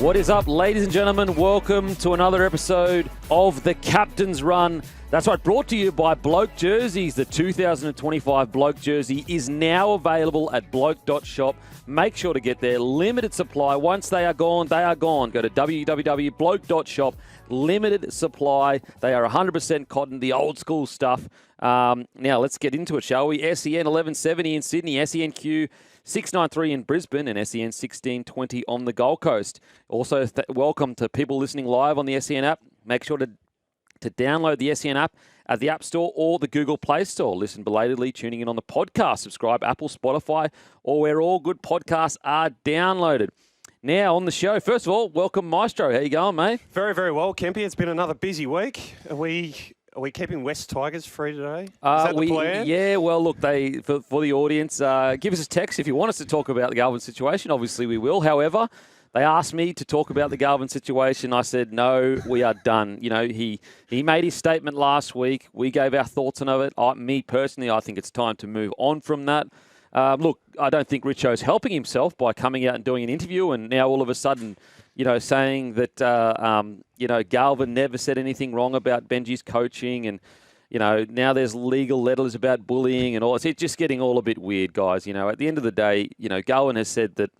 What is up, ladies and gentlemen? Welcome to another episode of The Captain's Run. That's right, brought to you by Bloke Jerseys. The 2025 Bloke Jersey is now available at bloke.shop. Make sure to get there. Limited supply. Once they are gone, they are gone. Go to www.bloke.shop. Limited supply. They are 100% cotton, the old school stuff. Now, let's get into it, shall we? SEN 1170 in Sydney, SENQ 693 in Brisbane, and SEN 1620 on the Gold Coast. Also, welcome to people listening live on the SEN app. Make sure to download the SEN app at the App Store or the Google Play Store. Listen belatedly, tuning in on the podcast. Subscribe Apple, Spotify, or where all good podcasts are downloaded. Now, on the show, first of all, welcome Maestro. How you going, mate? Very, very well, Kempy. It's been another busy week. Are we keeping West Tigers free today? Is that the plan? Yeah, well, look, for the audience, give us a text if you want us to talk about the Galvin situation. Obviously, we will. However, they asked me to talk about the Galvin situation. I said, no, we are done. You know, he made his statement last week. We gave our thoughts on it. Me personally, I think it's time to move on from that. Look, I don't think Richo's helping himself by coming out and doing an interview and now all of a sudden, saying that, Galvin never said anything wrong about Benji's coaching and, now there's legal letters about bullying and all. It's just getting all a bit weird, guys. At the end of the day, Galvin has said that,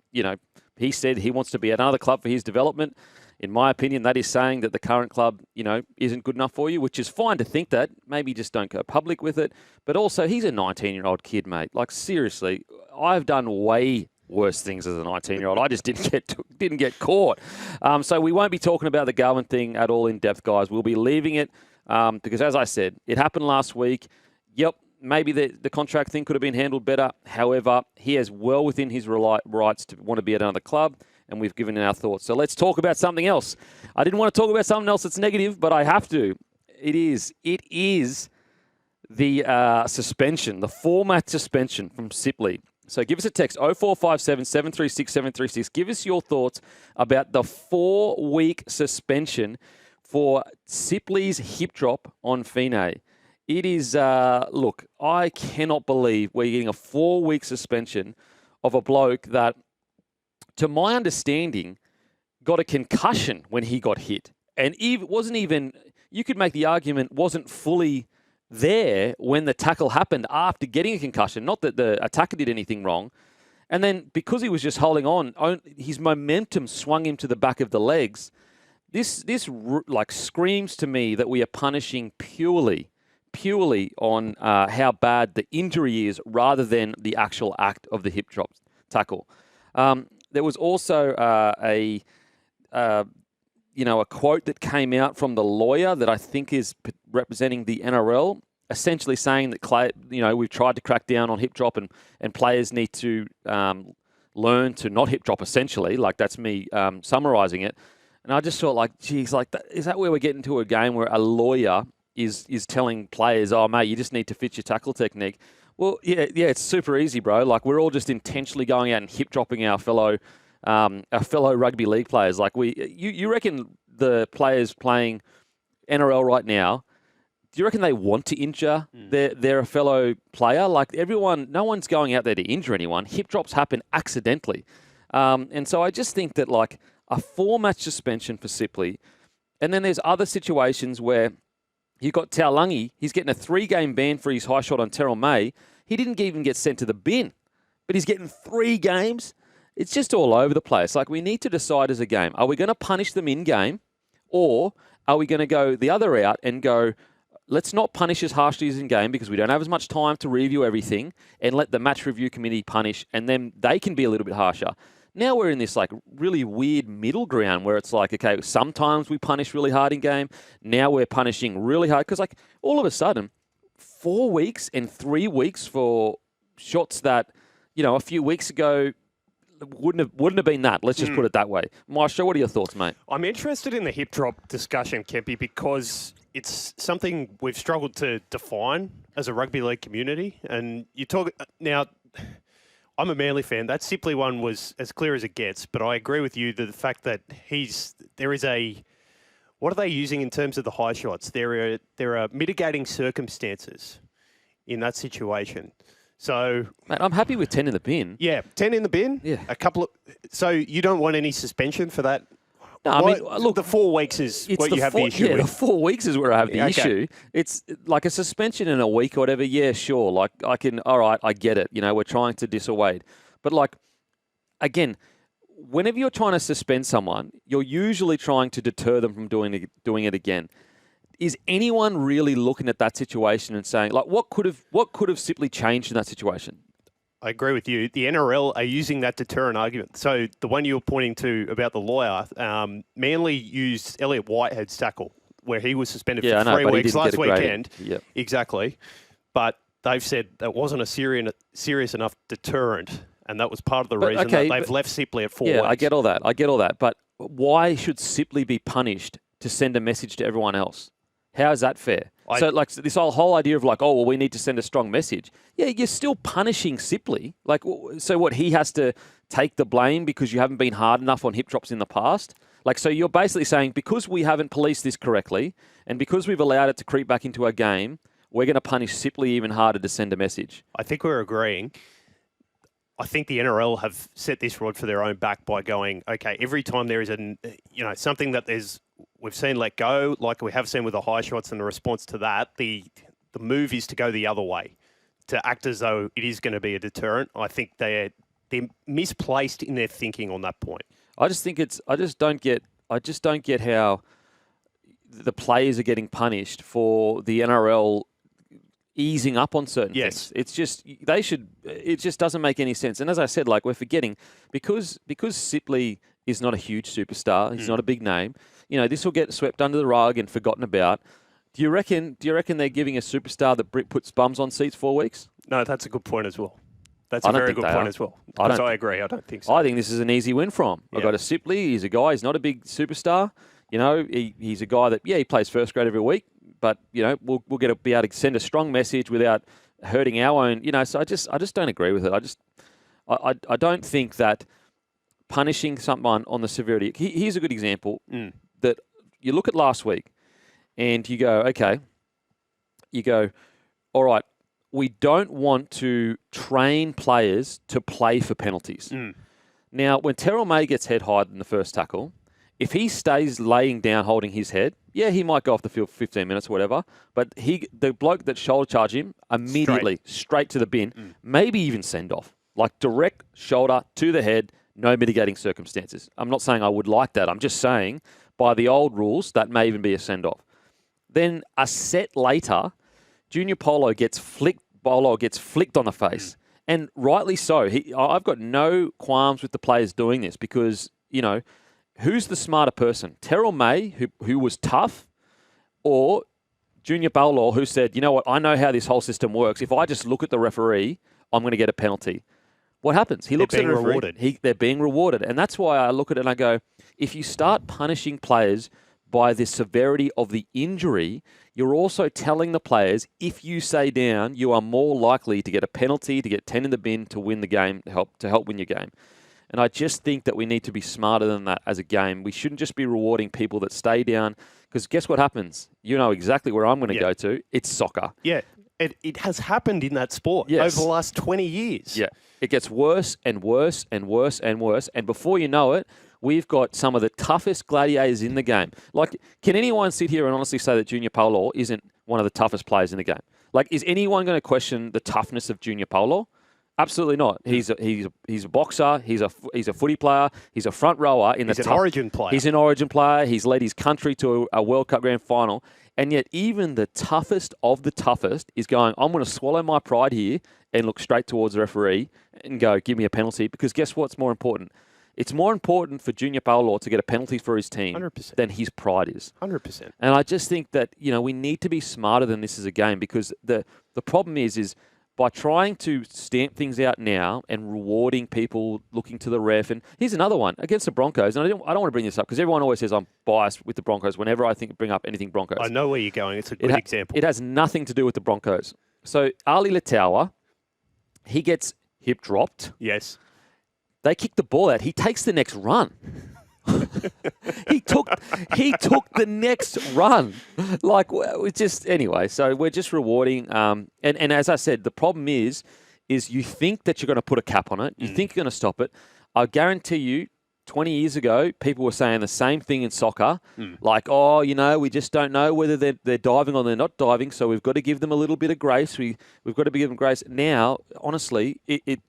he said he wants to be at another club for his development. In my opinion, that is saying that the current club, isn't good enough for you, which is fine to think that. Maybe just don't go public with it. But also, he's a 19-year-old kid, mate. Like, seriously, I've done way worse things as a 19-year-old. I just didn't get caught. So we won't be talking about the Galvin thing at all in depth, guys. We'll be leaving it because, as I said, it happened last week. Yep, maybe the contract thing could have been handled better. However, he has well within his rights to want to be at another club, and we've given our thoughts. So let's talk about something else. I didn't want to talk about something else that's negative, but I have to. It is the suspension, the format suspension from Sipley. So give us a text, 0457 736 736. Give us your thoughts about the 4-week suspension for Sipley's hip drop on Fine. It is, look, I cannot believe we're getting a 4-week suspension of a bloke that, to my understanding, got a concussion when he got hit. And wasn't even, you could make the argument, wasn't fully there when the tackle happened after getting a concussion. Not that the attacker did anything wrong. And then because he was just holding on, his momentum swung him to the back of the legs. This like screams to me that we are punishing purely on how bad the injury is rather than the actual act of the hip drop tackle. There was also a quote that came out from the lawyer that I think is representing the NRL, essentially saying that we've tried to crack down on hip drop and players need to learn to not hip drop. Essentially, like that's me summarising it. And I just thought, like, geez, like is that where we're getting to a game where a lawyer is telling players, oh mate, you just need to fit your tackle technique? Well, yeah, it's super easy, bro. Like, we're all just intentionally going out and hip dropping our fellow rugby league players. Like, you reckon the players playing NRL right now, do you reckon they want to injure their fellow player? Like, no one's going out there to injure anyone. Hip drops happen accidentally. And so I just think that, like, a 4-match suspension for Sipley, and then there's other situations where you've got Taulangi, he's getting a 3-game ban for his high shot on Terrell May. He didn't even get sent to the bin, but he's getting 3 games. It's just all over the place. Like, we need to decide as a game, are we going to punish them in-game, or are we going to go the other route and go, let's not punish as harshly as in-game because we don't have as much time to review everything, and let the match review committee punish, and then they can be a little bit harsher. Now we're in this like really weird middle ground where it's like, okay, sometimes we punish really hard in game. Now we're punishing really hard because like all of a sudden 4 weeks and 3 weeks for shots that, a few weeks ago wouldn't have been that. Let's just put it that way. Maestro, what are your thoughts, mate? I'm interested in the hip drop discussion, Kempy, because it's something we've struggled to define as a rugby league community. And you talk now, I'm a Manly fan. That Sipley one was as clear as it gets, but I agree with you that the fact that what are they using in terms of the high shots? There are mitigating circumstances in that situation. So, mate, I'm happy with 10 in the bin. Yeah, 10 in the bin. Yeah. So you don't want any suspension for that No, I mean, look, the 4 weeks is what you have the issue yeah, with. the 4 weeks is where I have the Okay. issue. It's like a suspension in a week or whatever. Yeah, sure. Like all right, I get it. We're trying to dissuade. But like, again, whenever you're trying to suspend someone, you're usually trying to deter them from doing it again. Is anyone really looking at that situation and saying, like, what could have Sipley changed in that situation? I agree with you. The NRL are using that deterrent argument. So the one you were pointing to about the lawyer, Manly used Elliott Whitehead's tackle, where he was suspended for 3 weeks last weekend. Yep. Exactly. But they've said that wasn't a serious enough deterrent, and that was part of the reason that they've left Sipley at 4 weeks. Yeah, I get all that. But why should Sipley be punished to send a message to everyone else? How is that fair? So, like, this whole idea of like, oh, well, we need to send a strong message. Yeah, you're still punishing Sipley. Like, so what, he has to take the blame because you haven't been hard enough on hip drops in the past? Like, so you're basically saying because we haven't policed this correctly and because we've allowed it to creep back into our game, we're going to punish Sipley even harder to send a message. I think we're agreeing. I think the NRL have set this rod for their own back by going, okay, every time there is something that we've seen let go, like we have seen with the high shots, and the response to that, the move is to go the other way, to act as though it is going to be a deterrent. I think they're misplaced in their thinking on that point. I just don't get how the players are getting punished for the NRL easing up on certain things. It's just it just doesn't make any sense. And as I said, like, we're forgetting because Sipley is not a huge superstar, he's not a big name, this will get swept under the rug and forgotten about. Do you reckon they're giving a superstar that puts bums on seats 4 weeks? No, that's a good point as well. That's a very good point as well. Because I agree. I don't think so. I think this is an easy win for him. I've got a Sipley. He's a guy. He's not a big superstar. He's a guy that, he plays first grade every week. But, we'll be able to send a strong message without hurting our own, so I just don't agree with it. I don't think that punishing someone on the severity. Here's a good example that you look at last week and you go, okay, all right, we don't want to train players to play for penalties. Now, when Terrell May gets head high in the first tackle, if he stays laying down holding his head, he might go off the field for 15 minutes or whatever, but the bloke that shoulder charged him immediately straight to the bin, maybe even send off. Like, direct shoulder to the head, no mitigating circumstances. I'm not saying I would like that. I'm just saying by the old rules, that may even be a send off. Then a set later, Junior Paulo gets flicked on the face. And rightly so. I've got no qualms with the players doing this because, who's the smarter person? Terrell May, who was tough, or Junior Paulo, who said, you know what, I know how this whole system works. If I just look at the referee, I'm going to get a penalty. What happens? He looks at the referee. They're being rewarded. And that's why I look at it and I go, if you start punishing players by the severity of the injury, you're also telling the players, if you stay down, you are more likely to get a penalty, to get 10 in the bin, to win the game, to help win your game. And I just think that we need to be smarter than that as a game. We shouldn't just be rewarding people that stay down, because guess what happens? You know exactly where I'm going to go to. It's soccer. Yeah. It has happened in that sport over the last 20 years. Yeah. It gets worse and worse and worse and worse. And before you know it, we've got some of the toughest gladiators in the game. Like, can anyone sit here and honestly say that Junior Paulo isn't one of the toughest players in the game? Like, is anyone going to question the toughness of Junior Paulo? Absolutely not. He's a boxer. He's a footy player. He's a front rower in the. He's an Origin player. He's an Origin player. He's led his country to a World Cup grand final. And yet, even the toughest of the toughest is going, I'm going to swallow my pride here and look straight towards the referee and go, give me a penalty. Because guess what's more important? It's more important for Junior Paulo to get a penalty for his team 100%. Than his pride is. 100%. And I just think that, we need to be smarter than this as a game, because the problem is by trying to stamp things out now and rewarding people looking to the ref. And here's another one against the Broncos. And I don't want to bring this up because everyone always says I'm biased with the Broncos whenever I bring up anything Broncos. I know where you're going. It's a good example. It has nothing to do with the Broncos. So Ali Latrell, he gets hip dropped. Yes. They kick the ball out. He takes the next run. he took the next run. Like, anyway, so we're just rewarding. And as I said, the problem is you think that you're going to put a cap on it. You think you're going to stop it. I guarantee you, 20 years ago, people were saying the same thing in soccer, like, oh, we just don't know whether they're diving or they're not diving, so we've got to give them a little bit of grace. We've got to give them grace. Now, honestly, it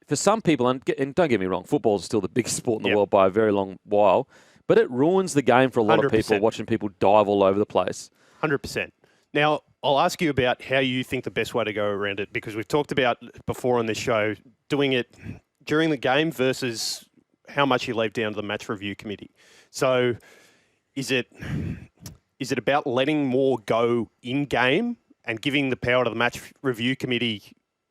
for some people, and don't get me wrong, football is still the biggest sport in the world by a very long while, but it ruins the game for a lot 100%. of people watching people dive all over the place. 100%. Now, I'll ask you about how you think the best way to go around it, because we've talked about before on this show doing it during the game versus how much you leave down to the match review committee. So is it about letting more go in-game and giving the power to the match review committee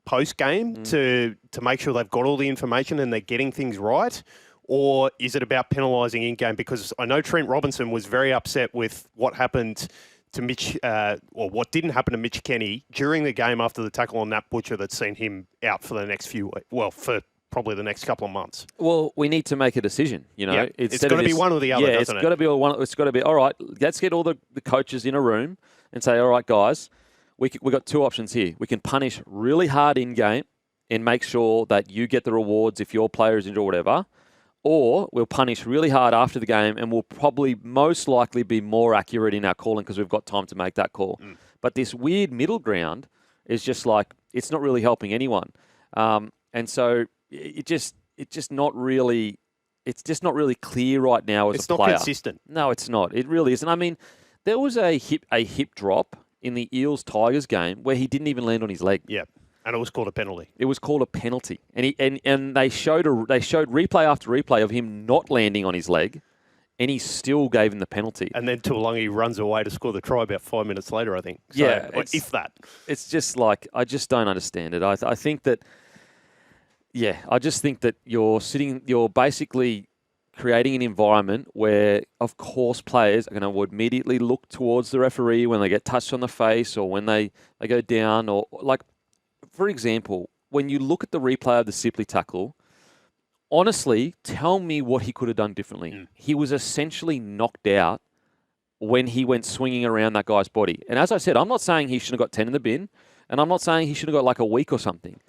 post-game to make sure they've got all the information and they're getting things right? Or is it about penalising in-game? Because I know Trent Robinson was very upset with what happened to Mitch, or what didn't happen to Mitch Kenny during the game after the tackle on Nat Butcher that's seen him out for the next for probably the next couple of months. Well, we need to make a decision, Yep. It's got to be one or the other, doesn't it? It's got to be, all right, let's get all the coaches in a room and say, all right, guys, we've got two options here. We can punish really hard in-game and make sure that you get the rewards if your player is injured or whatever, or we'll punish really hard after the game and we'll probably most likely be more accurate in our calling because we've got time to make that call. But this weird middle ground is just like, it's not really helping anyone. And so it's just not really clear right now as a player. It's not consistent. No, it's not. It really isn't. I mean, there was a hip drop in the Eels-Tigers game where he didn't even land on his leg. Yeah. And it was called a penalty. It was called a penalty, and they showed replay after replay of him not landing on his leg, and he still gave him the penalty. And then Tuolungi runs away to score the try about 5 minutes later, I think. So, yeah, if that. It's just like, I just don't understand it. I think that, I just think that you're basically creating an environment where, of course, players are going to immediately look towards the referee when they get touched on the face or when they go down, or like. For example, when you look at the replay of the Sipley tackle, honestly, tell me what he could have done differently. He was essentially knocked out when he went swinging around that guy's body. And as I said, I'm not saying he should have got 10 in the bin, and I'm not saying he should have got like a week or something.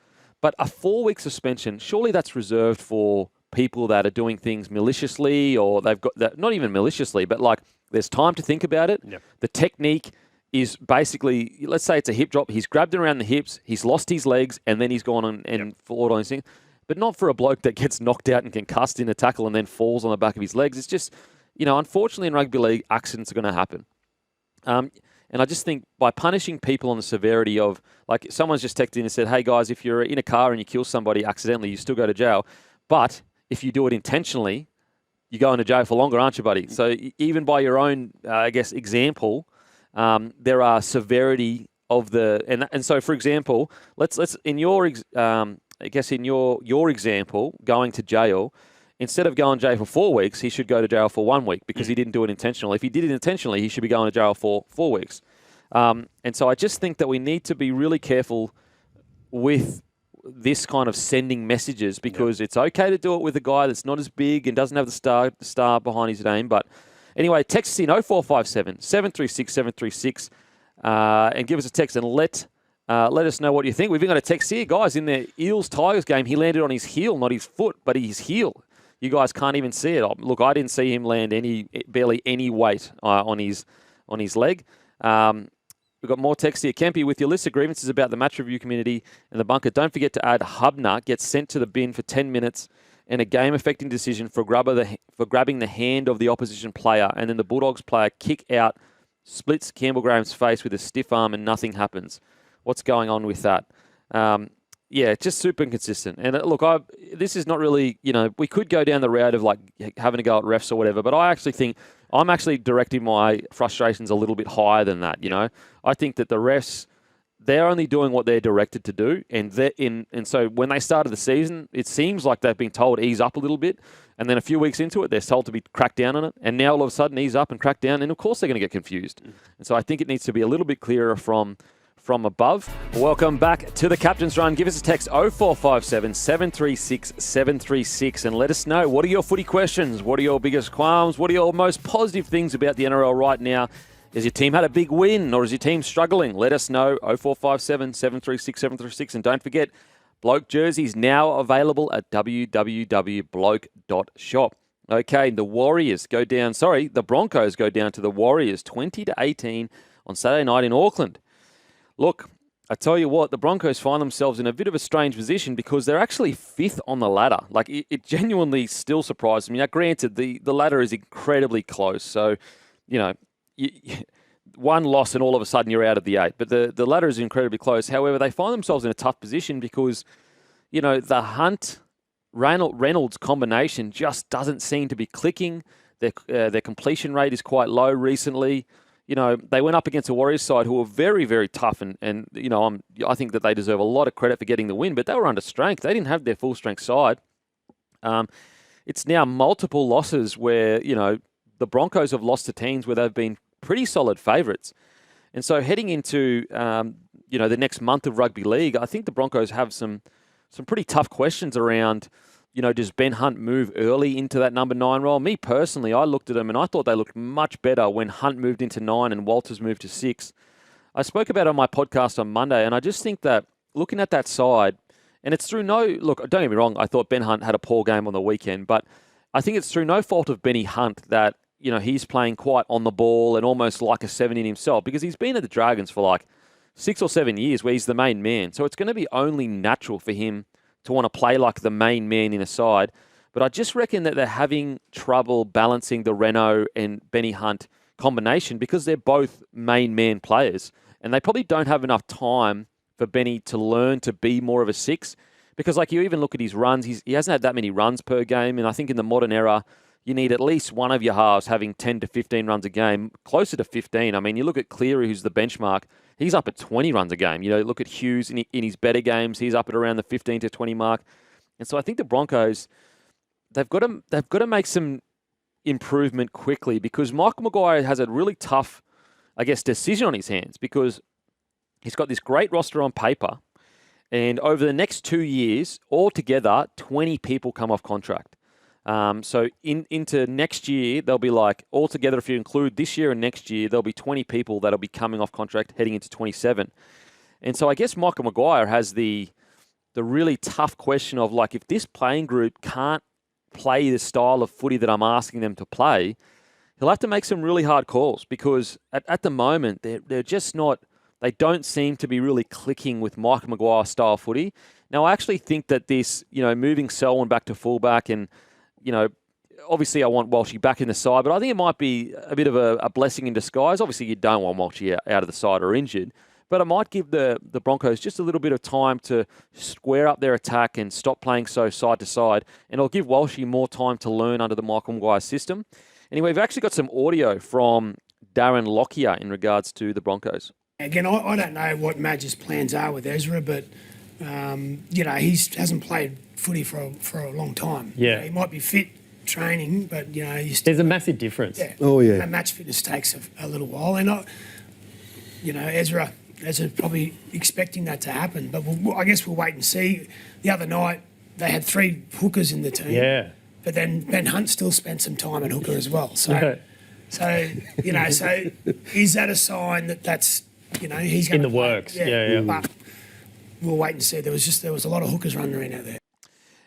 But a 4-week suspension, surely that's reserved for people that are doing things maliciously, or they've got that, not even maliciously, but like there's time to think about it. Yep. The technique is basically, let's say it's a hip drop. He's grabbed it around the hips, he's lost his legs, and then he's gone and fallen on his thing. But not for a bloke that gets knocked out and concussed in a tackle and then falls on the back of his legs. It's just, unfortunately in rugby league, accidents are going to happen. And I just think by punishing people on the severity of, like, someone's just texted in and said, hey guys, if you're in a car and you kill somebody accidentally, you still go to jail. But if you do it intentionally, you go into jail for longer, aren't you, buddy? So even by your own, example, there are severity of and so, for example, let's in your your example, going to jail, instead of going to jail for 4 weeks, he should go to jail for 1 week because he didn't do it intentionally. If he did it intentionally, he should be going to jail for 4 weeks. And so I just think that we need to be really careful with this kind of sending messages, because it's okay to do it with a guy that's not as big and doesn't have the star behind his name, but anyway, text us in 0457 736 736 and give us a text and let us know what you think. We've even got a text here. Guys, in the Eels-Tigers game, he landed on his heel, not his foot, but his heel. You guys can't even see it. Look, I didn't see him land barely any weight on his leg. We've got more text here. Kempy, with your list of grievances about the match review community and the bunker, don't forget to add Hubner gets sent to the bin for 10 minutes and a game-affecting decision for grabbing the hand of the opposition player, and then the Bulldogs player kick out, splits Campbell Graham's face with a stiff arm, and nothing happens. What's going on with that? Just super inconsistent. And look, this is not really, we could go down the route of like having to go at refs or whatever, but I actually think I'm actually directing my frustrations a little bit higher than that. I think that the refs, they're only doing what they're directed to do, and so when they started the season, it seems like they've been told ease up a little bit, and then a few weeks into it, they're told to be cracked down on it, and now all of a sudden ease up and crack down, and of course they're going to get confused. And so I think it needs to be a little bit clearer from above. Welcome back to the Captain's Run. Give us a text 0457 736 736 and let us know, what are your footy questions? What are your biggest qualms? What are your most positive things about the NRL right now? Has your team had a big win, or is your team struggling? Let us know, 0457 736 736. And don't forget, Bloke jerseys now available at www.bloke.shop. Okay, the Broncos go down to the Warriors 20-18 on Saturday night in Auckland. Look, I tell you what, the Broncos find themselves in a bit of a strange position because they're actually fifth on the ladder. Like, it genuinely still surprises me. Now, granted, the ladder is incredibly close. So, one loss and all of a sudden you're out of the 8. But the ladder is incredibly close. However, they find themselves in a tough position because, the Hunt-Reynolds combination just doesn't seem to be clicking. Their completion rate is quite low recently. They went up against a Warriors side who were very, very tough, and I think that they deserve a lot of credit for getting the win, but they were under strength. They didn't have their full strength side. It's now multiple losses where, the Broncos have lost to teams where they've been pretty solid favourites. And so heading into, the next month of rugby league, I think the Broncos have some pretty tough questions around, does Ben Hunt move early into that number 9 role? Me personally, I looked at them and I thought they looked much better when Hunt moved into 9 and Walters moved to 6. I spoke about it on my podcast on Monday, and I just think that looking at that side, and it's through look, don't get me wrong, I thought Ben Hunt had a poor game on the weekend, but I think it's through no fault of Benny Hunt that, he's playing quite on the ball and almost like a 7 in himself, because he's been at the Dragons for like 6 or 7 years where he's the main man. So it's going to be only natural for him to want to play like the main man in a side. But I just reckon that they're having trouble balancing the Renault and Benny Hunt combination because they're both main man players. And they probably don't have enough time for Benny to learn to be more of a 6. Because like you even look at his runs, he hasn't had that many runs per game. And I think in the modern era, you need at least one of your halves having 10 to 15 runs a game, closer to 15. I mean, you look at Cleary, who's the benchmark. He's up at 20 runs a game. Look at Hughes in his better games. He's up at around the 15 to 20 mark. And so I think the Broncos, they've got to make some improvement quickly because Michael Maguire has a really tough, decision on his hands because he's got this great roster on paper. And over the next 2 years, altogether, 20 people come off contract. So into next year, there'll be like, altogether, if you include this year and next year, there'll be 20 people that'll be coming off contract heading into 27. And so I guess Michael Maguire has the really tough question of like, if this playing group can't play the style of footy that I'm asking them to play, he'll have to make some really hard calls because at the moment, they're just not, they don't seem to be really clicking with Michael Maguire style footy. Now, I actually think that this, moving Selwyn back to fullback and, obviously I want Walshy back in the side, but I think it might be a bit of a blessing in disguise. Obviously, you don't want Walshy out of the side or injured, but it might give the Broncos just a little bit of time to square up their attack and stop playing so side to side, and it'll give Walshy more time to learn under the Michael Maguire system. Anyway, we've actually got some audio from Darren Lockyer in regards to the Broncos. Again, I don't know what Madge's plans are with Ezra, but, he hasn't played footy for a long time. Yeah. He might be fit training, but, there's a massive difference. Yeah. Oh, yeah. That match fitness takes a little while. And, Ezra's probably expecting that to happen, but I guess we'll wait and see. The other night, they had 3 hookers in the team. Yeah. But then Ben Hunt still spent some time at hooker as well. So, so is that a sign that's, he's going in the works? Yeah. But we'll wait and see. There was a lot of hookers running around out there.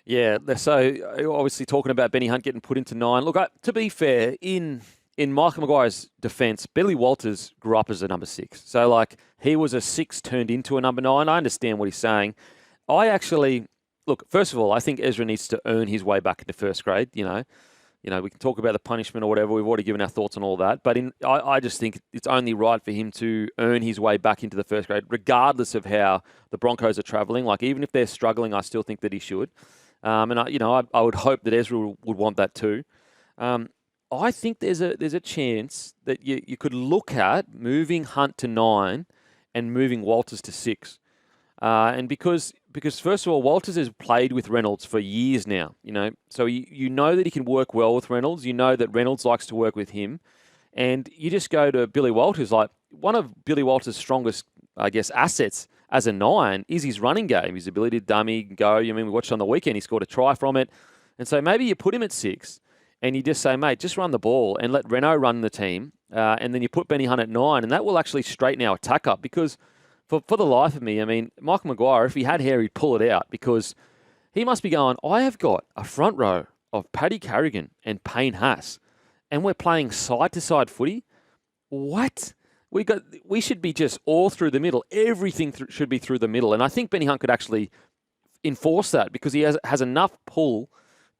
Yeah, so obviously talking about Benny Hunt getting put into 9. Look, to be fair, in Michael Maguire's defence, Billy Walters grew up as a number 6. So, like, he was a 6 turned into a number 9. I understand what he's saying. Look, first of all, I think Ezra needs to earn his way back into first grade, we can talk about the punishment or whatever. We've already given our thoughts on all that. But I just think it's only right for him to earn his way back into the first grade, regardless of how the Broncos are travelling. Like, even if they're struggling, I still think that he should. And I would hope that Ezra would want that too. I think there's a chance that you could look at moving Hunt to 9 and moving Walters to 6. And because first of all, Walters has played with Reynolds for years now, so you know that he can work well with Reynolds. You know that Reynolds likes to work with him. And you just go to Billy Walters, like one of Billy Walters' strongest, assets as a 9 is his running game, his ability to dummy, go. We watched on the weekend, he scored a try from it. And so maybe you put him at 6 and you just say, mate, just run the ball and let Renault run the team. And then you put Benny Hunt at 9 and that will actually straighten our attack up because for the life of me, Michael Maguire, if he had hair, he'd pull it out because he must be going, I have got a front row of Paddy Carrigan and Payne Haas, and we're playing side-to-side footy. What? We should be just all through the middle. Everything should be through the middle. And I think Benny Hunt could actually enforce that because he has enough pull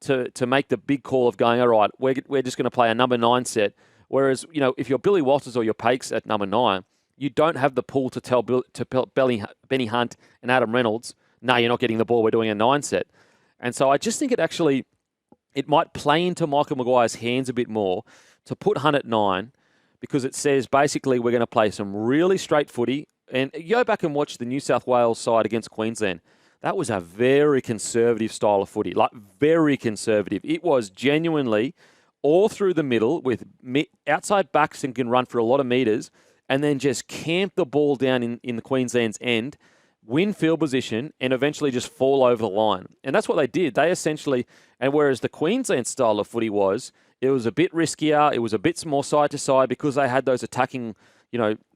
to make the big call of going, all right, we're just going to play a number 9 set. Whereas, if you're Billy Walters or you're Pakes at number 9, you don't have the pull to tell Benny Hunt and Adam Reynolds, no, you're not getting the ball, we're doing a 9 set. And so I just think it might play into Michael Maguire's hands a bit more to put Hunt at 9 because it says basically we're going to play some really straight footy. And you go back and watch the New South Wales side against Queensland. That was a very conservative style of footy, like very conservative. It was genuinely all through the middle with outside backs and can run for a lot of metres and then just camp the ball down in the Queensland's end, win field position, and eventually just fall over the line. And that's what they did. They essentially, and whereas the Queensland style of footy it was a bit riskier, it was a bit more side to side because they had those attacking,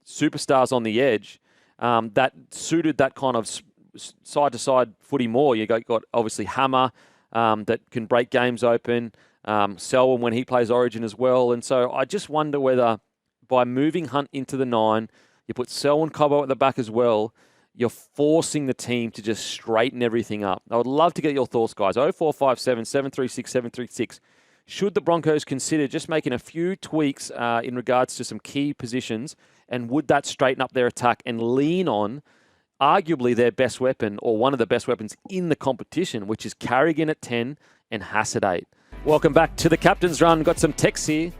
superstars on the edge that suited that kind of side to side footy more. You got obviously Hammer that can break games open, Selwyn when he plays Origin as well. And so I just wonder whether by moving Hunt into the 9, you put Selwyn Cobbo at the back as well, you're forcing the team to just straighten everything up. I would love to get your thoughts, guys. 0457 736 736. Should the Broncos consider just making a few tweaks in regards to some key positions, and would that straighten up their attack and lean on arguably their best weapon or one of the best weapons in the competition, which is Carrigan at 10 and Haas at 8? Welcome back to the Captain's Run. Got some texts here.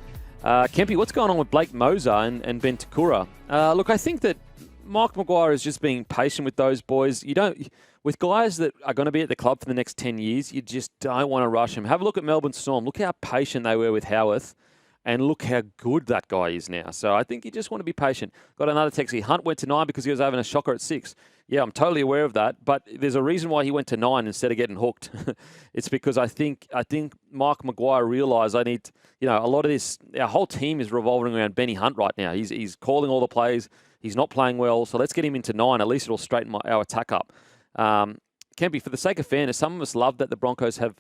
Kempy, what's going on with Blake Moser and Ben Takura? Look, I think that Mike Maguire is just being patient with those boys. With guys that are going to be at the club for the next 10 years, you just don't want to rush them. Have a look at Melbourne Storm. Look how patient they were with Howarth, and look how good that guy is now. So I think you just want to be patient. Got another text here. Hunt went to 9 because he was having a shocker at 6. Yeah, I'm totally aware of that, but there's a reason why he went to 9 instead of getting hooked. It's because I think Mark Maguire realised a lot of this, our whole team is revolving around Benny Hunt right now. He's calling all the plays. He's not playing well, so let's get him into 9. At least it'll straighten our attack up. Kempy, for the sake of fairness, some of us love that the Broncos have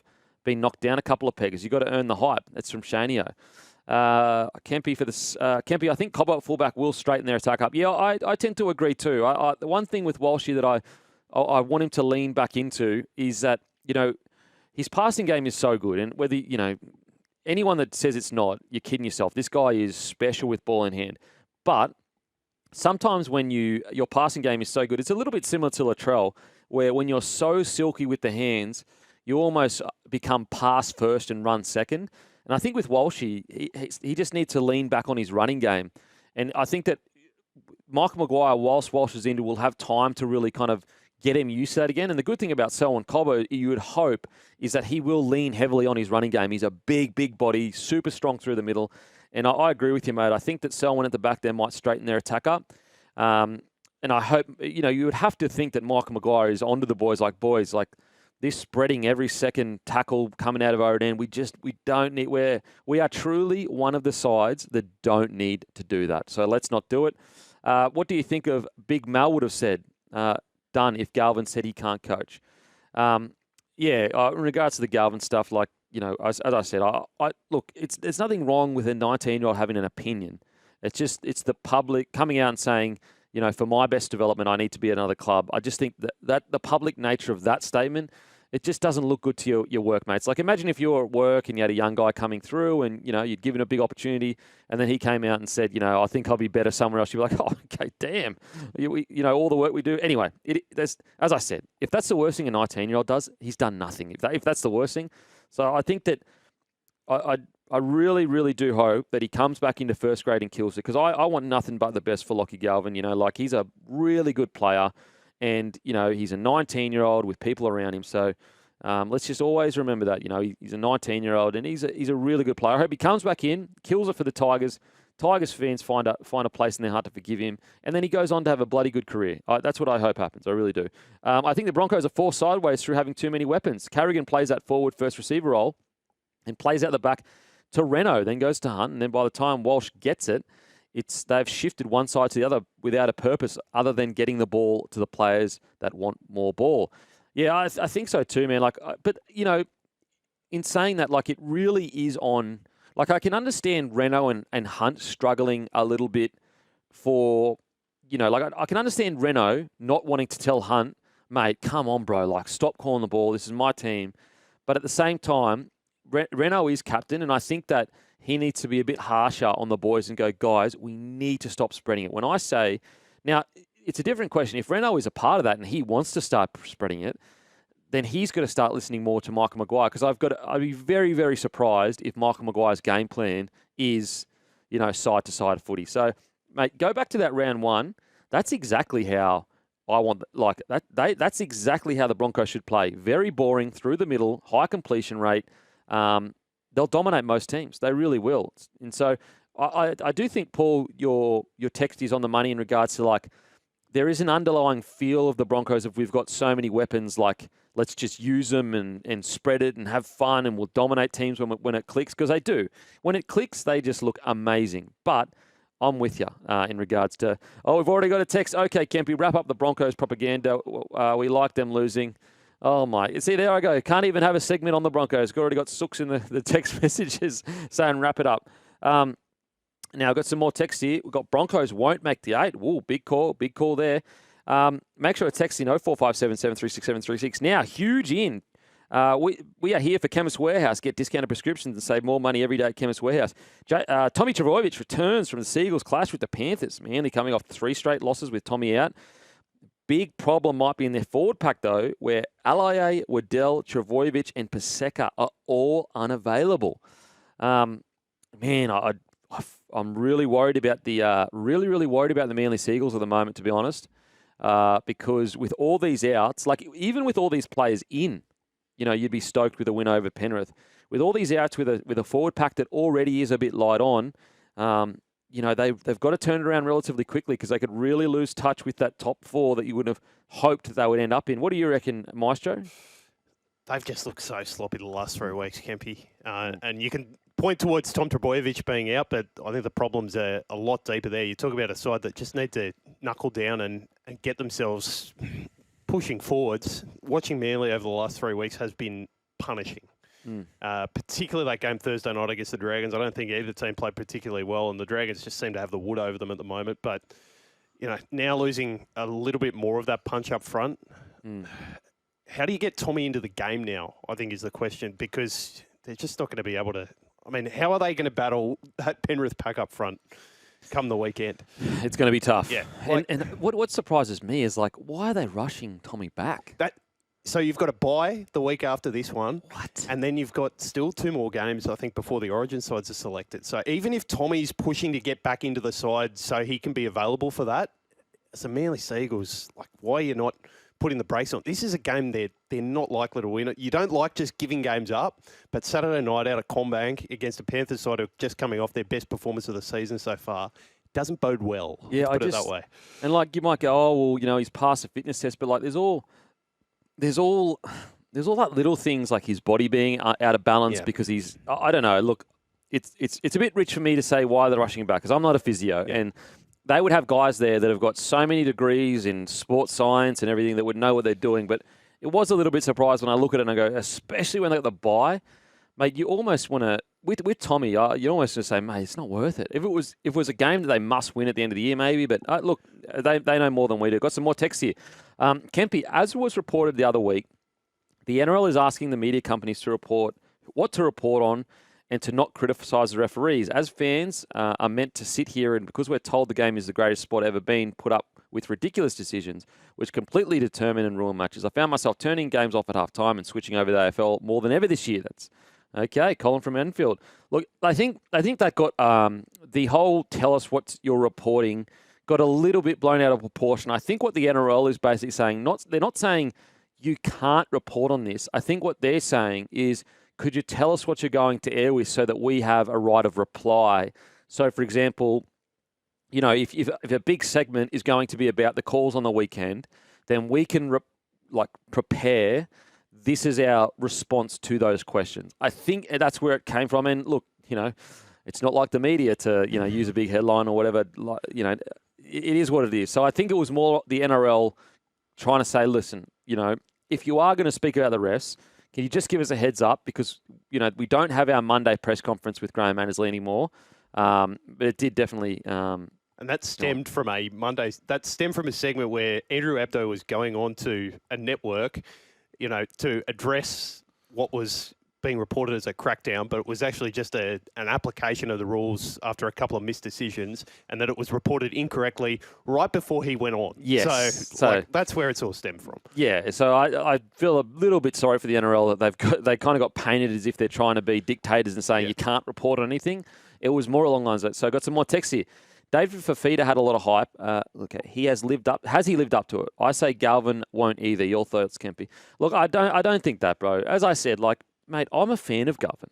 been knocked down a couple of peggers. You've got to earn the hype. That's from Shanio. Kempy, I think Cobbo at fullback will straighten their attack up. Yeah, I tend to agree too. The one thing with Walshy that I want him to lean back into is that, his passing game is so good. And whether, anyone that says it's not, you're kidding yourself. This guy is special with ball in hand. But sometimes when your passing game is so good, it's a little bit similar to Latrell, where when you're so silky with the hands, you almost become pass first and run second. And I think with Walshy, he just needs to lean back on his running game. And I think that Michael Maguire, whilst Walsh is in, will have time to really kind of get him used to that again. And the good thing about Selwyn Cobbo, you would hope, is that he will lean heavily on his running game. He's a big body, super strong through the middle. And I agree with you, mate. I think that Selwyn at the back there might straighten their attack up. And I hope, you would have to think that Michael Maguire is onto the boys, like this spreading every second tackle coming out of our end. We don't need, we are truly one of the sides that don't need to do that. So let's not do it. What do you think of Big Mal would have said, done if Galvin said he can't coach? In regards to the Galvin stuff, as I said, look, there's nothing wrong with a 19-year-old having an opinion. It's the public coming out and saying, for my best development, I need to be at another club. I just think that the public nature of that statement, it just doesn't look good to your workmates. Like, imagine if you were at work and you had a young guy coming through and, you'd given a big opportunity and then he came out and said, I think I'll be better somewhere else. You'd be like, oh, okay, damn. All the work we do. Anyway, as I said, if that's the worst thing a 19-year-old does, he's done nothing. If that's the worst thing. So I think that I really, really do hope that he comes back into first grade and kills it, because I want nothing but the best for Lockie Galvin. He's a really good player, and he's a 19-year-old with people around him. So let's just always remember that. He's a 19-year-old and he's a really good player. I hope he comes back in, kills it for the Tigers. Tigers fans find a place in their heart to forgive him, and then he goes on to have a bloody good career. That's what I hope happens. I really do. I think the Broncos are forced sideways through having too many weapons. Carrigan plays that forward first receiver role and plays out the back to Renault, then goes to Hunt, and then by the time Walsh gets it, they've shifted one side to the other without a purpose other than getting the ball to the players that want more ball. Yeah, I think so too, man. But in saying that, like, it really is on. Like, I can understand Renault and Hunt struggling a little bit for, like, I can understand Renault not wanting to tell Hunt, mate, come on, bro, like, stop calling the ball. This is my team. But at the same time, Renault is captain, and I think that he needs to be a bit harsher on the boys and go, guys, we need to stop spreading it. When I say, now, it's a different question. If Renault is a part of that and he wants to start spreading it, then he's got to start listening more to Michael Maguire, because I'd be very, very surprised if Michael Maguire's game plan is, side-to-side footy. So, mate, go back to that round one. That's exactly how I want, like, that's exactly how the Broncos should play. Very boring, through the middle, high completion rate. They'll dominate most teams. They really will. And so I do think, Paul, your text is on the money in regards to, like, there is an underlying feel of the Broncos if we've got so many weapons, like, let's just use them and spread it and have fun and we'll dominate teams when it clicks, because they do. When it clicks, they just look amazing. But I'm with you in regards to, we've already got a text. Okay, Kempy, wrap up the Broncos propaganda. We like them losing. Oh, my. See, there I go. Can't even have a segment on the Broncos. Already got Sooks in the text messages saying wrap it up. Now, I've got some more text here. We've got Broncos won't make the 8. Ooh, big call there. Make sure to text in 0457 736 736. Now, huge in. We are here for Chemist Warehouse. Get discounted prescriptions and save more money every day at Chemist Warehouse. Tommy Trbojevic returns from the Seagulls clash with the Panthers. Manly coming off 3 straight losses with Tommy out. Big problem might be in their forward pack, though, where Alaye, Waddell, Trbojevic, and Paseka are all unavailable. Man, I'm really worried about the really worried about the Manly Seagulls at the moment, to be honest, because with all these outs, like, even with all these players in, you'd be stoked with a win over Penrith. With all these outs, with a forward pack that already is a bit light on, they've got to turn it around relatively quickly, because they could really lose touch with that top 4 that you would have hoped they would end up in. What do you reckon, Maestro? They've just looked so sloppy the last 3 weeks, Kempy. And you can point towards Tom Trbojevic being out, but I think the problems are a lot deeper there. You talk about a side that just need to knuckle down and get themselves pushing forwards. Watching Manly over the last 3 weeks has been punishing. Particularly that game Thursday night against the Dragons. I don't think either team played particularly well, and the Dragons just seem to have the wood over them at the moment. But, now losing a little bit more of that punch up front. How do you get Tommy into the game now, I think, is the question, because they're just not going to be able to. I mean, how are they going to battle that Penrith pack up front come the weekend? It's going to be tough. Yeah. And what surprises me is, like, why are they rushing Tommy back? So you've got to bye the week after this one. What? And then you've got still 2 more games, I think, before the Origin sides are selected. So even if Tommy's pushing to get back into the side so he can be available for that, as a Manly Seagulls, like, why are you not putting the brakes on? This is a game they're not likely to win. You don't like just giving games up, but Saturday night out at Combank against the Panthers side, are just coming off their best performance of the season so far, doesn't bode well. Yeah, put it that way. And, like, you might go, he's passed the fitness test, but, like, there's all that little things, like his body being out of balance because he's, I don't know. Look, it's a bit rich for me to say why they're rushing back, because I'm not a physio, and they would have guys there that have got so many degrees in sports science and everything that would know what they're doing. But it was a little bit surprised when I look at it and I go, especially when they got the bye, mate, you almost want to, with Tommy, you almost want to say, mate, it's not worth it. If it was a game that they must win at the end of the year, maybe, but look, they know more than we do. Got some more text here. Kempy, as was reported the other week, the NRL is asking the media companies to report what to report on and to not criticise the referees. As fans are meant to sit here, and because we're told the game is the greatest sport ever, been put up with ridiculous decisions which completely determine and ruin matches. I found myself turning games off at half-time and switching over to the AFL more than ever this year. That's okay. Colin from Enfield. Look, I think that got the whole tell us what you're reporting got a little bit blown out of proportion. I think what the NRL is basically saying, they're not saying you can't report on this. I think what they're saying is, could you tell us what you're going to air with so that we have a right of reply? So, for example, if a big segment is going to be about the calls on the weekend, then we can prepare. This is our response to those questions. I think that's where it came from. And look, it's not like the media to use a big headline or whatever. It is what it is. So I think it was more the NRL trying to say, listen, if you are going to speak about the refs, Can you just give us a heads up? Because, we don't have our Monday press conference with Graham Annesley anymore. But it did definitely... and that stemmed from that stemmed from a segment where Andrew Abdo was going on to a network, to address what was being reported as a crackdown, but it was actually just an application of the rules after a couple of missed decisions, and that it was reported incorrectly right before he went on. Yes. So that's where it's all stemmed from. Yeah, so I feel a little bit sorry for the NRL that they kind of got painted as if they're trying to be dictators and saying you can't report on anything. It was more along those lines. So I got some more text here. David Fafita had a lot of hype. Look, he has lived up. Has he lived up to it? I say Galvin won't either. Your thoughts, Kempy? Look, I don't think that, bro. As I said, mate, I'm a fan of Galvin.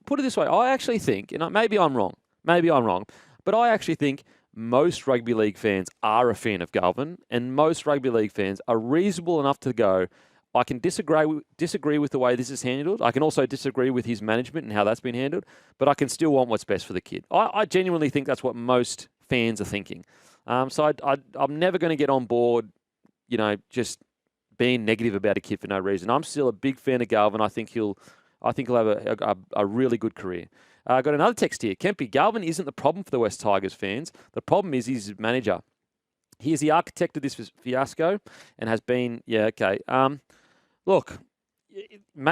Put it this way, I actually think, maybe I'm wrong, but I actually think most rugby league fans are a fan of Galvin, and most rugby league fans are reasonable enough to go, I can disagree with the way this is handled. I can also disagree with his management and how that's been handled, but I can still want what's best for the kid. I genuinely think that's what most fans are thinking. So I'm never going to get on board, just being negative about a kid for no reason. I'm still a big fan of Galvin. I think he'll have a really good career. I got another text here. Kempy, Galvin isn't the problem for the West Tigers fans. The problem is his manager. He is the architect of this fiasco and has been, look,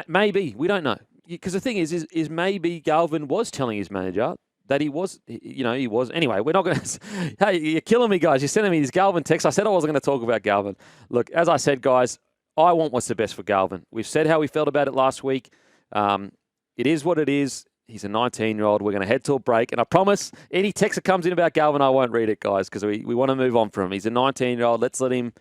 maybe, we don't know. Because the thing is maybe Galvin was telling his manager that he was. Anyway, we're not going to... Hey, you're killing me, guys. You're sending me these Galvin texts. I said I wasn't going to talk about Galvin. Look, as I said, guys, I want what's the best for Galvin. We've said how we felt about it last week. It is what it is. He's a 19-year-old. We're going to head to a break. And I promise, any text that comes in about Galvin, I won't read it, guys, because we want to move on from him. He's a 19-year-old. Let's let him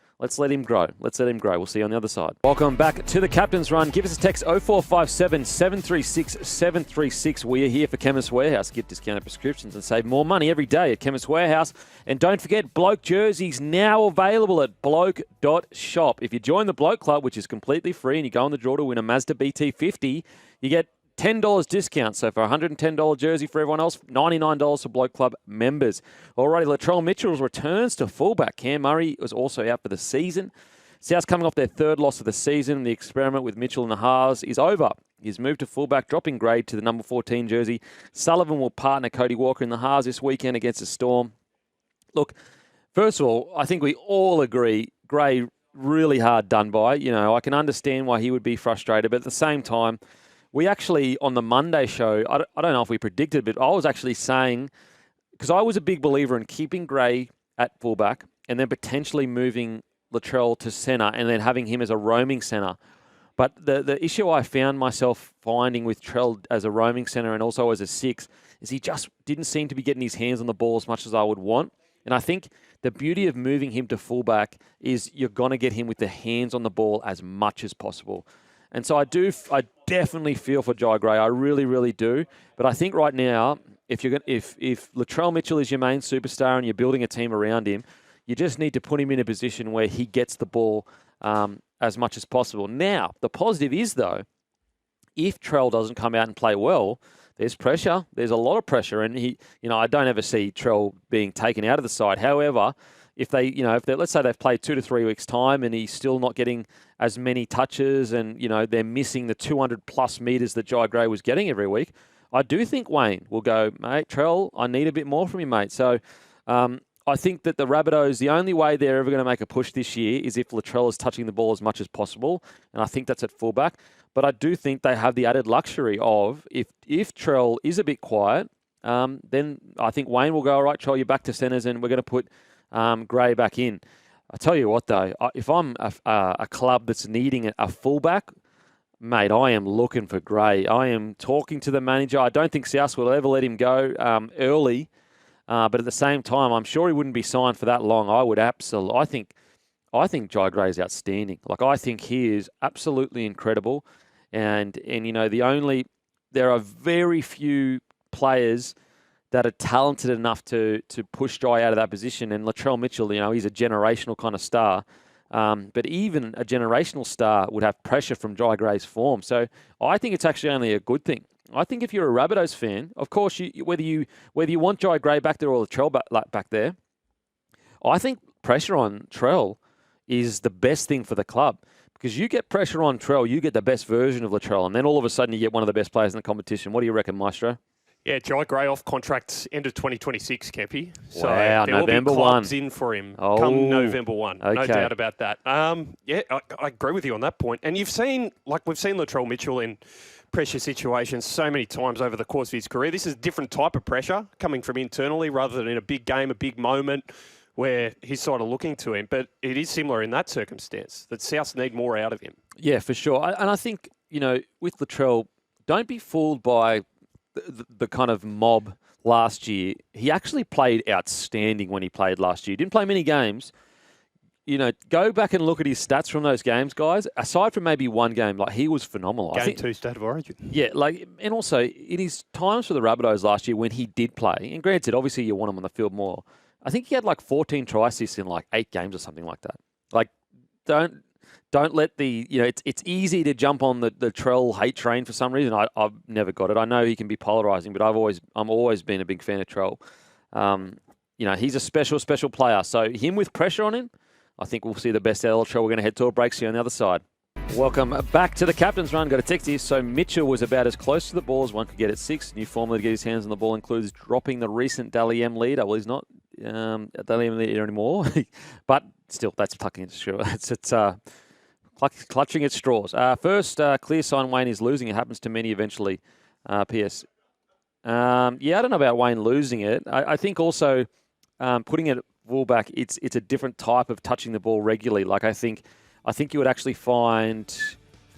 grow. Let's let him grow. We'll see you on the other side. Welcome back to the Captain's Run. Give us a text 0457 736 736. We are here for Chemist Warehouse. Get discounted prescriptions and save more money every day at Chemist Warehouse. And don't forget, Bloke jerseys now available at bloke.shop. If you join the Bloke Club, which is completely free, and you go on the draw to win a Mazda BT50, you get $10 discount. So for a $110 jersey for everyone else, $99 for Bloke Club members. Alrighty, Latrell Mitchell returns to fullback. Cam Murray was also out for the season. South's coming off their third loss of the season. The experiment with Mitchell in the halves is over. He's moved to fullback, dropping grade to the number 14 jersey. Sullivan will partner Cody Walker in the halves this weekend against the Storm. Look, first of all, I think we all agree Gray really hard done by. I can understand why he would be frustrated, but at the same time, we actually, on the Monday show, I don't know if we predicted, but I was actually saying, because I was a big believer in keeping Gray at fullback and then potentially moving Latrell to centre and then having him as a roaming centre. But the issue I found myself finding with Trell as a roaming centre and also as a 6 is he just didn't seem to be getting his hands on the ball as much as I would want. And I think the beauty of moving him to fullback is you're going to get him with the hands on the ball as much as possible. And so I definitely feel for Jai Gray. I really, really do. But I think right now, if Latrell Mitchell is your main superstar and you're building a team around him, you just need to put him in a position where he gets the ball as much as possible. Now, the positive is, though, if Trell doesn't come out and play well, there's pressure. There's a lot of pressure. And I don't ever see Trell being taken out of the side. However, if let's say they've played 2 to 3 weeks' time and he's still not getting as many touches and, they're missing the 200-plus metres that Jai Gray was getting every week, I do think Wayne will go, mate, Trell, I need a bit more from you, mate. So I think that the Rabbitohs, the only way they're ever going to make a push this year is if Latrell is touching the ball as much as possible, and I think that's at fullback. But I do think they have the added luxury of, if Trell is a bit quiet, then I think Wayne will go, all right, Trell, you're back to centres and we're going to put Gray back in. I tell you what, though, if I'm a club that's needing a fullback, mate, I am looking for Gray. I am talking to the manager. I don't think South will ever let him go early, but at the same time, I'm sure he wouldn't be signed for that long. I would absolutely. I think Jai Gray is outstanding. I think he is absolutely incredible, and there are very few players that are talented enough to push Jai out of that position. And Latrell Mitchell, he's a generational kind of star. But even a generational star would have pressure from Jai Gray's form. So I think it's actually only a good thing. I think if you're a Rabbitohs fan, of course, whether you want Jai Gray back there or Latrell back there, I think pressure on Trell is the best thing for the club. Because you get pressure on Trell, you get the best version of Latrell, and then all of a sudden you get one of the best players in the competition. What do you reckon, Maestro? Yeah, Jai Gray off contract end of 2026, Kempy. So Wow, there will November be 1. clubs in for him Oh, come November 1. No okay. doubt about that. Yeah, I agree with you on that point. And you've seen, like we've seen Latrell Mitchell in pressure situations so many times over the course of his career. This is a different type of pressure coming from internally rather than in a big game, a big moment where he's sort of looking to him. But it is similar in that circumstance, that Souths need more out of him. Yeah, for sure. And I think, with Latrell, don't be fooled by the kind of mob last year. He actually played outstanding when he played last year. Didn't play many games. Go back and look at his stats from those games, guys. Aside from maybe one game, he was phenomenal. Game 2 State of Origin. Yeah, and also in his times for the Rabbitohs last year when he did play, and granted, obviously you want him on the field more. I think he had 14 try assists in 8 games or something like that. Don't let it's easy to jump on the Trell hate train for some reason. I've never got it. I know he can be polarizing, but I'm always been a big fan of Trell. He's a special player. So him with pressure on him, I think we'll see the best out of Latrell. We're going to head to a break here on the other side. Welcome back to the Captain's Run. Got a text here. So Mitchell was about as close to the ball as one could get at 6. New formula to get his hands on the ball includes dropping the recent Dally M leader. Well, he's not a Dally M leader anymore. But still, that's tucking at straws. It's clutching at straws. First, clear sign Wayne is losing. It happens to many eventually. P.S. I don't know about Wayne losing it. I think also putting it fullback, it's a different type of touching the ball regularly. I think you would actually find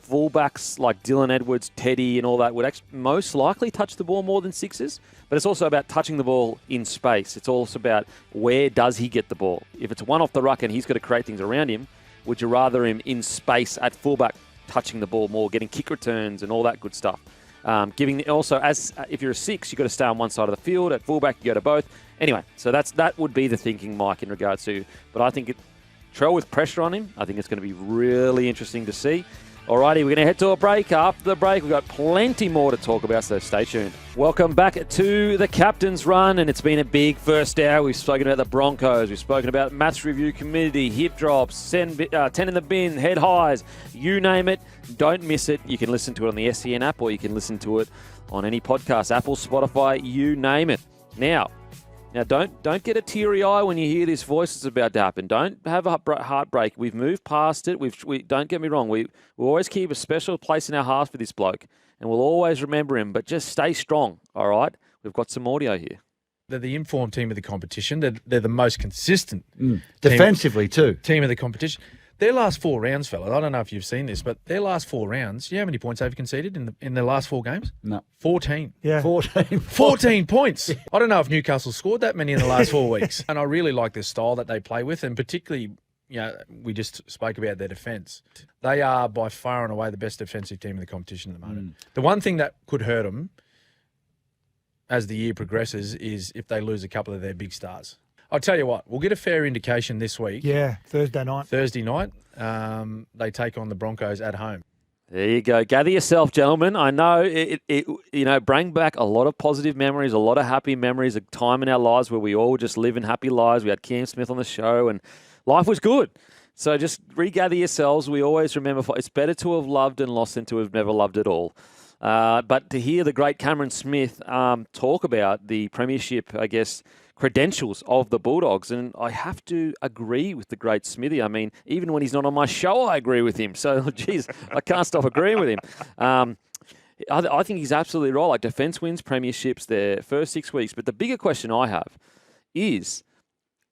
fullbacks like Dylan Edwards, Teddy, and all that would most likely touch the ball more than sixes. But it's also about touching the ball in space. It's also about where does he get the ball. If it's one off the ruck and he's got to create things around him, would you rather him in space at fullback touching the ball more, getting kick returns and all that good stuff? If you're a 6, you've got to stay on one side of the field. At fullback, you go to both. Anyway, so that would be the thinking, Mike, in regards to. But I think Trell with pressure on him, I think it's going to be really interesting to see. Alrighty, we're going to head to a break. After the break, we've got plenty more to talk about, so stay tuned. Welcome back to the Captain's Run, and it's been a big first hour. We've spoken about the Broncos. We've spoken about match review committee, hip drops, 10 in the bin, head highs, you name it. Don't miss it. You can listen to it on the SEN app, or you can listen to it on any podcast, Apple, Spotify, you name it. Now, don't get a teary eye when you hear this voice that's about to happen. Don't have a heartbreak. We've moved past it. We don't get me wrong. We always keep a special place in our hearts for this bloke, and we'll always remember him. But just stay strong, all right? We've got some audio here. They're the informed team of the competition. They're the most consistent defensively too. Team of the competition. Their last 4 rounds, fellas, I don't know if you've seen this, but their last 4 rounds, you know how many points they've conceded in their last 4 games? No. 14. Yeah. 14 points. Yeah. I don't know if Newcastle scored that many in the last 4 weeks. And I really like the style that they play with, and particularly, we just spoke about their defence. They are by far and away the best defensive team in the competition at the moment. The one thing that could hurt them as the year progresses is if they lose a couple of their big stars. I'll tell you what, we'll get a fair indication this week. Yeah, Thursday night. They take on the Broncos at home. There you go. Gather yourself, gentlemen. I know it bring back a lot of positive memories, a lot of happy memories, a time in our lives where we all just live in happy lives. We had Cam Smith on the show and life was good. So just regather yourselves. We always remember it's better to have loved and lost than to have never loved at all. But to hear the great Cameron Smith talk about the premiership, I guess, credentials of the Bulldogs, and I have to agree with the great Smithy. I mean, even when he's not on my show, I agree with him. So, geez, I can't stop agreeing with him. I think he's absolutely right. Defence wins premierships their first 6 weeks. But the bigger question I have is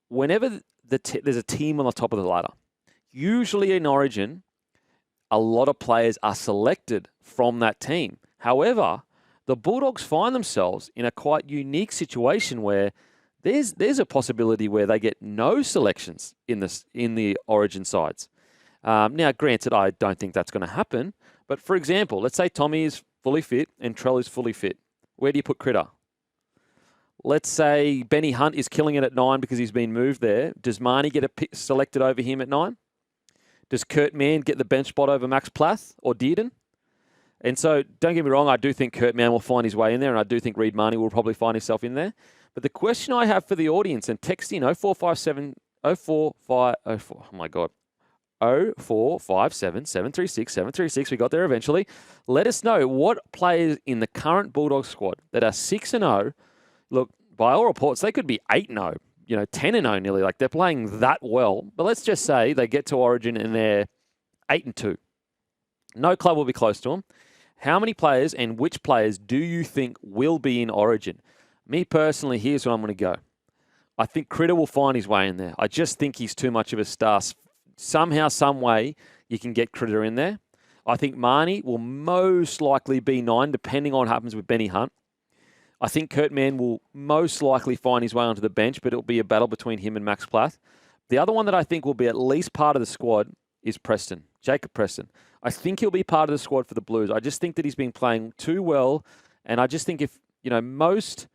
whenever there's a team on the top of the ladder, usually in Origin, a lot of players are selected from that team. However, the Bulldogs find themselves in a quite unique situation where there's a possibility where they get no selections in the Origin sides. Now, granted, I don't think that's going to happen. But for example, let's say Tommy is fully fit and Trell is fully fit. Where do you put Critter? Let's say Benny Hunt is killing it at 9 because he's been moved there. Does Marnie get selected over him at 9? Does Kurt Mann get the bench spot over Max Plath or Dearden? And so, don't get me wrong, I do think Kurt Mann will find his way in there, and I do think Reid Marnie will probably find himself in there. But the question I have for the audience, and text in 0457 04504, oh my God, 0457 736 736. We got there eventually. Let us know what players in the current Bulldogs squad that are 6-0. Look, by all reports, they could be 8-0, 10-0 nearly. Like, they're playing that well. But let's just say they get to Origin and they're 8-2. No club will be close to them. How many players and which players do you think will be in Origin? Me personally, here's where I'm going to go. I think Critter will find his way in there. I just think he's too much of a star. Somehow, some way, you can get Critter in there. I think Marnie will most likely be 9, depending on what happens with Benny Hunt. I think Kurt Mann will most likely find his way onto the bench, but it'll be a battle between him and Max Plath. The other one that I think will be at least part of the squad is Preston, Jacob Preston. I think he'll be part of the squad for the Blues. I just think that he's been playing too well, and I just think if, most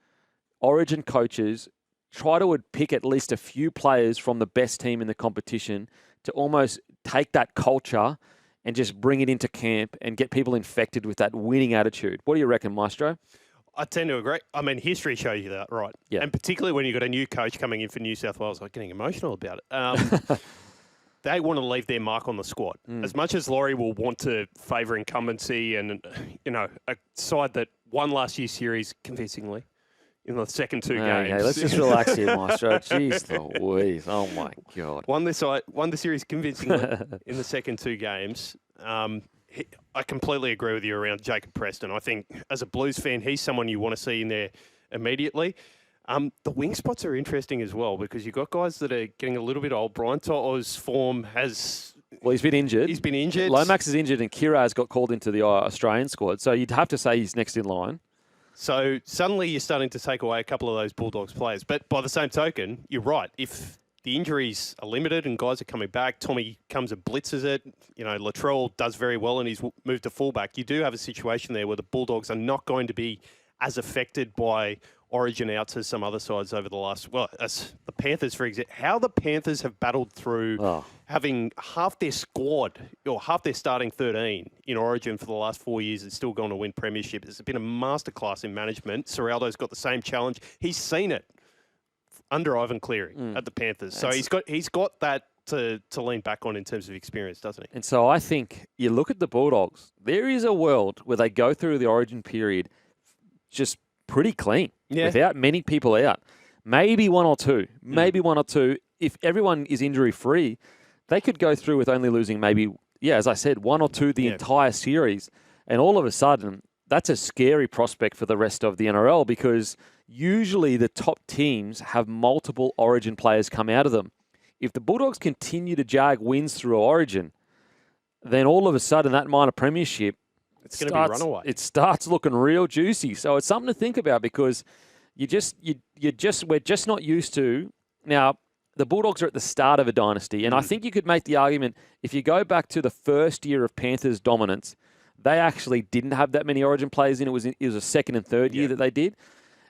Origin coaches try to pick at least a few players from the best team in the competition to almost take that culture and just bring it into camp and get people infected with that winning attitude. What do you reckon, Maestro? I tend to agree. I mean, history shows you that, right? Yeah. And particularly when you've got a new coach coming in for New South Wales, I'm getting emotional about it. They want to leave their mark on the squad. As much as Laurie will want to favour incumbency and, a side that won last year's series convincingly in the second two games. Okay, let's just relax here, Maestro. Jeez Louise. Oh, my God. Won the series convincingly in the second two games. I completely agree with you around Jacob Preston. I think as a Blues fan, he's someone you want to see in there immediately. The wing spots are interesting as well because you've got guys that are getting a little bit old. Brian To'o's form has... Well, he's been injured. Lomax is injured and Kiraz got called into the Australian squad. So you'd have to say he's next in line. So suddenly you're starting to take away a couple of those Bulldogs players. But by the same token, you're right. If the injuries are limited and guys are coming back, Tommy comes and blitzes it. Latrell does very well and he's moved to fullback. You do have a situation there where the Bulldogs are not going to be as affected by Origin outs as some other sides over the last, as the Panthers, for example. How the Panthers have battled through having half their squad or half their starting 13 in Origin for the last 4 years and still going to win premiership. It's been a masterclass in management. Serraldo's got the same challenge. He's seen it under Ivan Cleary at the Panthers. So he's got that to lean back on in terms of experience, doesn't he? And so I think you look at the Bulldogs, there is a world where they go through the Origin period just pretty clean without many people out. Maybe one or two. If everyone is injury-free, they could go through with only losing maybe, as I said, one or two the entire series. And all of a sudden, that's a scary prospect for the rest of the NRL because usually the top teams have multiple Origin players come out of them. If the Bulldogs continue to jag wins through Origin, then all of a sudden that minor premiership, it's going to be runaway. It starts looking real juicy. So it's something to think about because we're just not used to. Now, the Bulldogs are at the start of a dynasty, and I think you could make the argument if you go back to the first year of Panthers' dominance, they actually didn't have that many Origin players in. It was a second and third year that they did.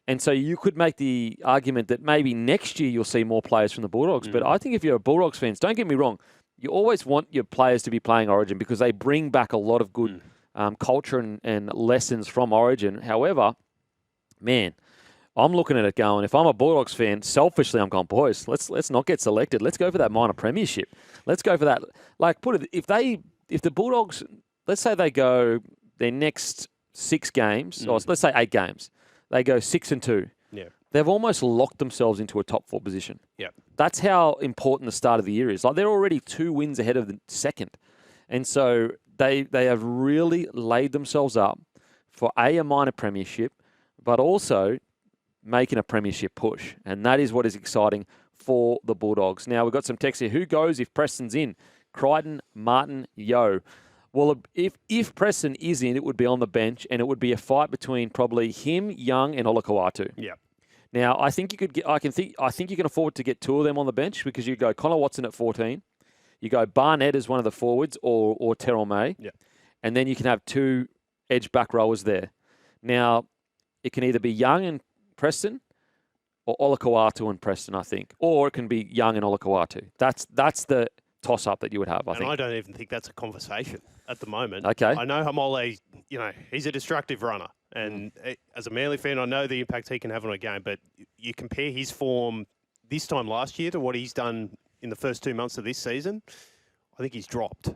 And so you could make the argument that maybe next year you'll see more players from the Bulldogs. But I think if you're a Bulldogs fan, don't get me wrong, you always want your players to be playing Origin because they bring back a lot of good culture and lessons from Origin. However, man, I'm looking at it going, if I'm a Bulldogs fan, selfishly I'm going, boys, let's not get selected. Let's go for that minor premiership. Let's go for that. Like, if the Bulldogs, let's say they go their next 6 games, or let's say 8 games, they go 6-2. Yeah. They've almost locked themselves into a top 4 position. Yeah. That's how important the start of the year is. Like, they're already 2 wins ahead of the second. And so they have really laid themselves up for a minor premiership, but also making a premiership push. And that is what is exciting for the Bulldogs. Now, we've got some text here. Who goes if Preston's in? Crichton, Martin, Yo. Well, if Preston is in, it would be on the bench, and it would be a fight between probably him, Young, and Olakau'atu. Yeah. Now, I think you could get. I think you can afford to get 2 of them on the bench because you go Connor Watson at 14, you go Barnett as one of the forwards, or Terrell May, and then you can have 2 edge back rowers there. Now, it can either be Young and Preston, or Olakau'atu and Preston, I think, or it can be Young and Olakau'atu. That's the toss-up that you would have, I think. And I don't even think that's a conversation at the moment. Okay. I know Hamole, he's a destructive runner. And as a Manly fan, I know the impact he can have on a game. But you compare his form this time last year to what he's done in the first 2 months of this season, I think he's dropped.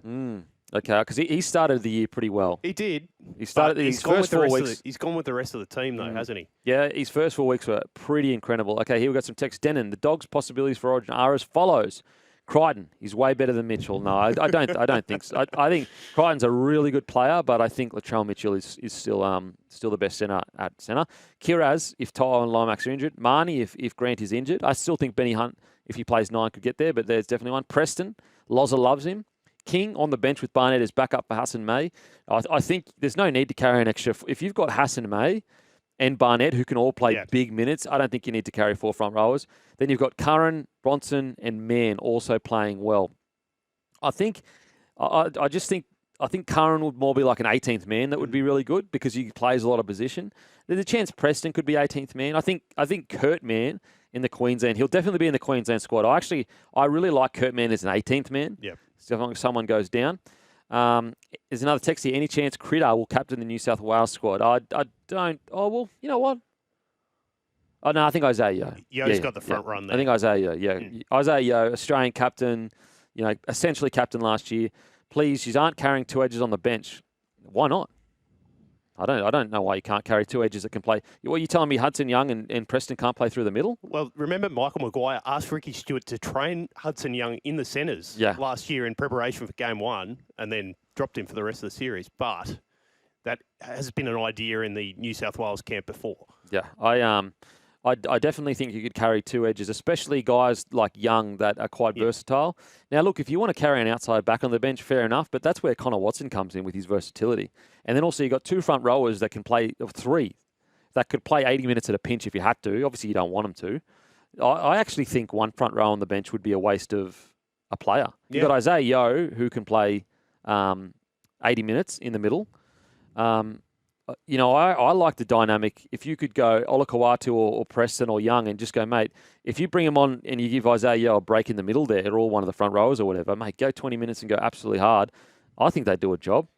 Okay, because he started the year pretty well. He did. He started but his first 4 weeks. He's gone with the rest of the team, though, hasn't he? Yeah, his first 4 weeks were pretty incredible. Okay, here we got some text. Denon, the Dogs' possibilities for Origin are as follows. Crichton, he's way better than Mitchell. No, I don't think so. I think Crichton's a really good player, but I think Latrell Mitchell is still the best centre at centre. Kiraz, if Tyler and Lomax are injured. Marnie, if Grant is injured. I still think Benny Hunt, if he plays 9, could get there, but there's definitely one. Preston, Loza loves him. King on the bench with Barnett as backup for Hassan May. I think there's no need to carry an extra. If you've got Hassan May and Barnett, who can all play big minutes, I don't think you need to carry 4 front rowers. Then you've got Curran, Bronson, and Mann also playing well. I think Curran would more be like an 18th man. That would be really good because he plays a lot of position. There's a chance Preston could be 18th man. I think Kurt Mann in the Queensland, he'll definitely be in the Queensland squad. I really like Kurt Mann as an 18th man. Yep. So as long as someone goes down. There's another text here. Any chance Critter will captain the New South Wales squad? I don't. Oh, well, you know what? Oh, no, I think Isaiah Yeo. Yo's got the front run there. I think Isaiah Yeo, Isaiah Yeo, Australian captain, essentially captain last year. Please, you aren't carrying 2 edges on the bench. Why not? I don't know why you can't carry 2 edges that can play. What, you telling me Hudson Young and Preston can't play through the middle? Well, remember Michael Maguire asked Ricky Stewart to train Hudson Young in the centres last year in preparation for Game 1 and then dropped him for the rest of the series. But that has been an idea in the New South Wales camp before. Yeah, I definitely think you could carry 2 edges, especially guys like Young that are quite versatile. Now, look, if you want to carry an outside back on the bench, fair enough, but that's where Connor Watson comes in with his versatility. And then also you've got 2 front rowers that can play, 3, that could play 80 minutes at a pinch if you had to. Obviously, you don't want them to. I actually think 1 front row on the bench would be a waste of a player. You've got Isaiah Yeo, who can play 80 minutes in the middle. I like the dynamic. If you could go Olakawatu or Preston or Young and just go, mate, if you bring them on and you give Isaiah Yeo a break in the middle there, or one of the front rowers or whatever, mate, go 20 minutes and go absolutely hard. I think they'd do a job.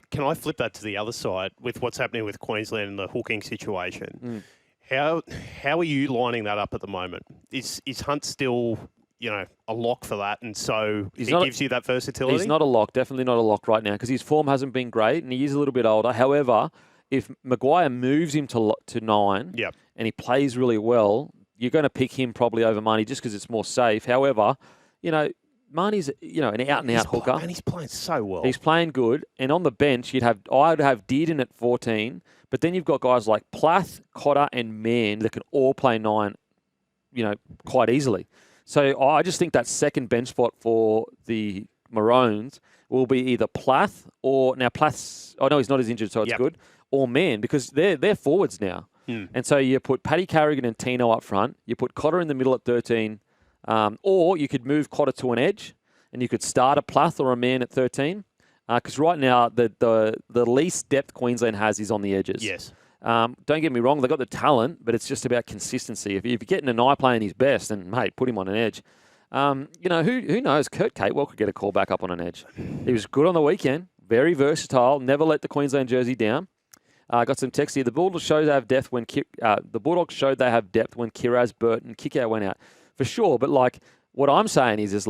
Can I flip that to the other side with what's happening with Queensland and the hooking situation? How are you lining that up at the moment? Is Hunt still, a lock for that, and so he gives you that versatility? He's not a lock, definitely not a lock right now, because his form hasn't been great and he is a little bit older. However, if Maguire moves him to 9 and he plays really well, you're going to pick him probably over Marnie just because it's more safe. However, Marnie's an out-and-out hooker. And he's playing so well. He's playing good. And on the bench, I'd have Dearden at 14, but then you've got guys like Plath, Cotter and Mann that can all play 9, quite easily. So I just think that second bench spot for the Maroons will be either Plath or... Now, Plath's... I know he's not as injured, so it's good. Or Mann, because they're forwards now. And so you put Paddy Carrigan and Tino up front. You put Cotter in the middle at 13. Or you could move Cotter to an edge and you could start a Plath or a Mann at 13. Because right now, the least depth Queensland has is on the edges. Yes. Don't get me wrong, they've got the talent, but it's just about consistency. If you're getting an eye playing his best, then, mate, put him on an edge. Who knows? Kurt Catewell could get a call back up on an edge. He was good on the weekend. Very versatile. Never let the Queensland jersey down. I got some text here. The Bulldogs showed they have depth when Kiraz, Burt, and Kickout went out. For sure, but what I'm saying is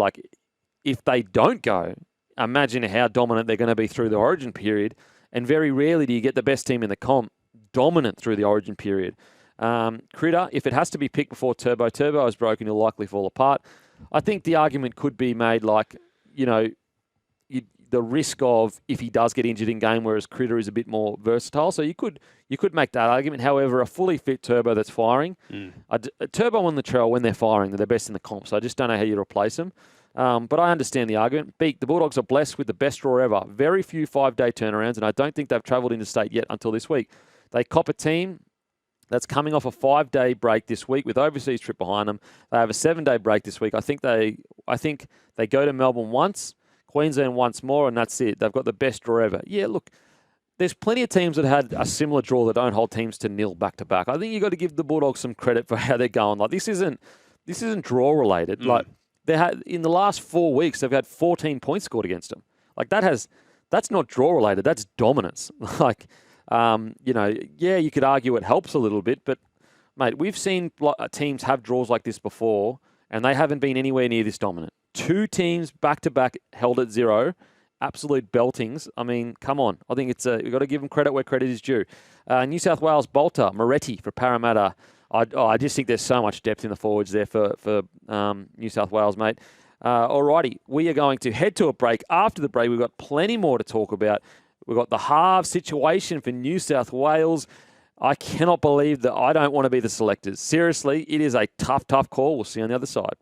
if they don't go, imagine how dominant they're going to be through the Origin period. And very rarely do you get the best team in the comp dominant through the Origin period. Critter, if it has to be picked before Turbo is broken, he'll likely fall apart. I think the argument could be made the risk of if he does get injured in game, whereas Critter is a bit more versatile. So you could make that argument. However, a fully fit Turbo that's firing, Turbo and Latrell, when they're firing, they're the best in the comp. So I just don't know how you replace them. But I understand the argument. Beak, the Bulldogs are blessed with the best draw ever. Very few 5-day turnarounds, and I don't think they've travelled interstate yet until this week. They cop a team that's coming off a 5-day break this week with overseas trip behind them. They have a 7-day break this week. I think they go to Melbourne once, Queensland once more, and that's it. They've got the best draw ever. Yeah, look, there's plenty of teams that had a similar draw that don't hold teams to nil back-to-back. I think you've got to give the Bulldogs some credit for how they're going. This isn't draw-related. In the last 4 weeks, they've had 14 points scored against them. That's not draw-related. That's dominance. You could argue it helps a little bit, but, mate, we've seen teams have draws like this before, and they haven't been anywhere near this dominant. 2 teams back-to-back held at 0. Absolute beltings. I mean, come on. I think you've got to give them credit where credit is due. New South Wales bolter, Moretti for Parramatta. I just think there's so much depth in the forwards there for New South Wales, mate. Alrighty, we are going to head to a break. After the break, we've got plenty more to talk about. We've got the halves situation for New South Wales. I cannot believe that I don't want to be the selectors. Seriously, it is a tough call. We'll see you on the other side.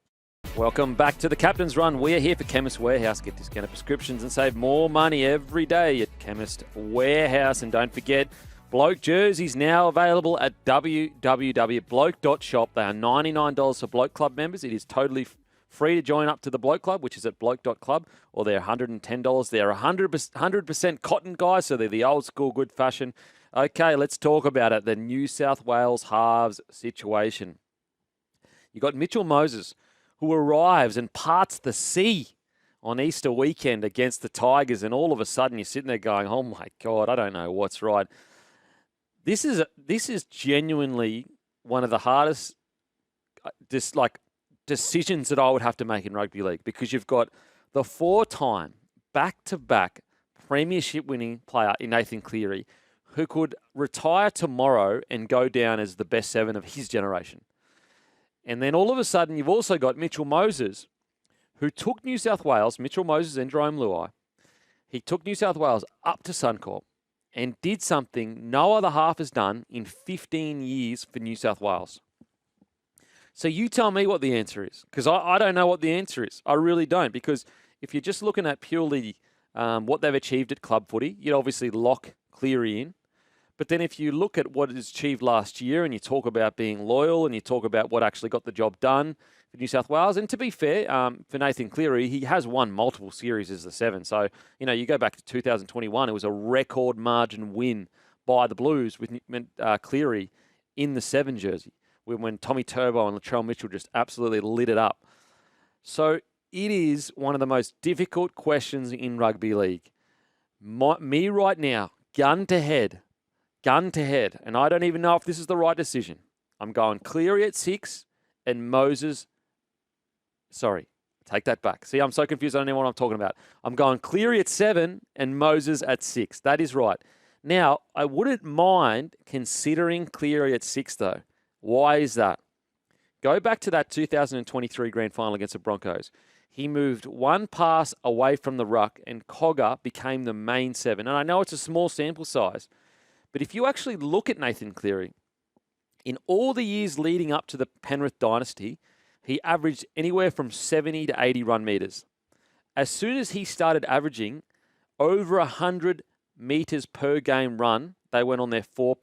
Welcome back to the Captain's Run. We are here for Chemist Warehouse. Get discounted prescriptions and save more money every day at Chemist Warehouse. And don't forget, Bloke jerseys now available at www.bloke.shop. They are $99 for Bloke Club members. It is totally free to join up to the Bloke Club, which is at bloke.club, or they're $110. They're 100% cotton, guys, so they're the old school good fashion. Okay, let's talk about it. The New South Wales halves situation. You got Mitchell Moses, who arrives and parts the sea on Easter weekend against the Tigers, and all of a sudden you're sitting there going, oh my God, I don't know what's right. This is genuinely one of the hardest decisions that I would have to make in rugby league, because you've got the 4-time back-to-back premiership winning player in Nathan Cleary, who could retire tomorrow and go down as the best 7 of his generation. And then all of a sudden, you've also got Mitchell Moses, who took New South Wales, Mitchell Moses and Jerome Luai. He took New South Wales up to Suncorp and did something no other half has done in 15 years for New South Wales. So you tell me what the answer is, because I don't know what the answer is. I really don't, because if you're just looking at purely what they've achieved at club footy, you'd obviously lock Cleary in. But then if you look at what is achieved last year and you talk about being loyal and you talk about what actually got the job done for New South Wales, and to be fair, for Nathan Cleary, he has won multiple series as the 7. So, you go back to 2021, it was a record margin win by the Blues with Cleary in the 7 jersey, when Tommy Turbo and Latrell Mitchell just absolutely lit it up. So it is one of the most difficult questions in rugby league. Me right now, gun to head, and I don't even know if this is the right decision. I'm going Cleary at 6 and Moses. Sorry, take that back. See, I'm so confused. I don't know what I'm talking about. I'm going Cleary at 7 and Moses at 6. That is right. Now, I wouldn't mind considering Cleary at 6, though. Why is that? Go back to that 2023 grand final against the Broncos. He moved one pass away from the ruck and Cogger became the main 7. And I know it's a small sample size, but if you actually look at Nathan Cleary, in all the years leading up to the Penrith dynasty, he averaged anywhere from 70 to 80 run meters. As soon as he started averaging over 100 meters per game run, they went on their 5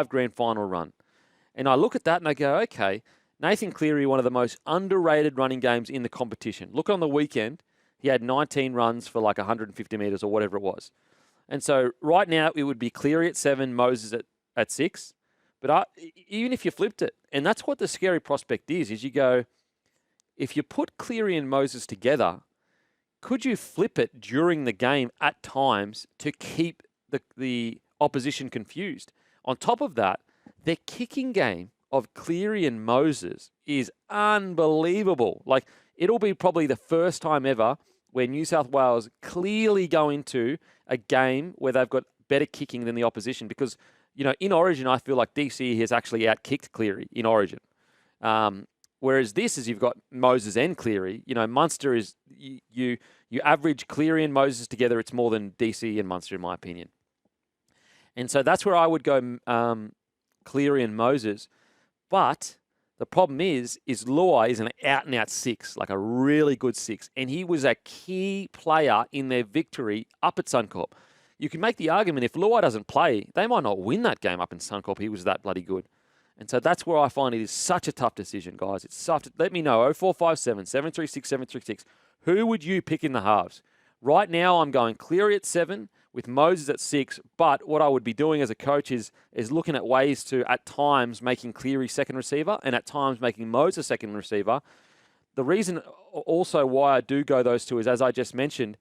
grand final run. And I look at that and I go, okay, Nathan Cleary, one of the most underrated running games in the competition. Look on the weekend, he had 19 runs for like 150 meters or whatever it was. And so right now it would be Cleary at 7, Moses at 6. But even if you flipped it, and that's what the scary prospect is you go, if you put Cleary and Moses together, could you flip it during the game at times to keep the opposition confused? On top of that, their kicking game of Cleary and Moses is unbelievable. Like, it'll be probably the first time ever where New South Wales clearly go into a game where they've got better kicking than the opposition, because, in Origin, I feel like DC has actually out-kicked Cleary in Origin. Whereas this is, you've got Moses and Cleary. Munster is, you average Cleary and Moses together, it's more than DC and Munster, in my opinion. And so that's where I would go Cleary and Moses. But the problem is Luai is an out-and-out 6, like a really good 6. And he was a key player in their victory up at Suncorp. You can make the argument, if Luai doesn't play, they might not win that game up in Suncorp. He was that bloody good. And so that's where I find it is such a tough decision, guys. It's tough. Let me know, 0457 736 736. Who would you pick in the halves? Right now, I'm going Cleary at 7 with Moses at 6. But what I would be doing as a coach is looking at ways to, at times, making Cleary second receiver and at times making Moses second receiver. The reason also why I do go those two is, as I just mentioned,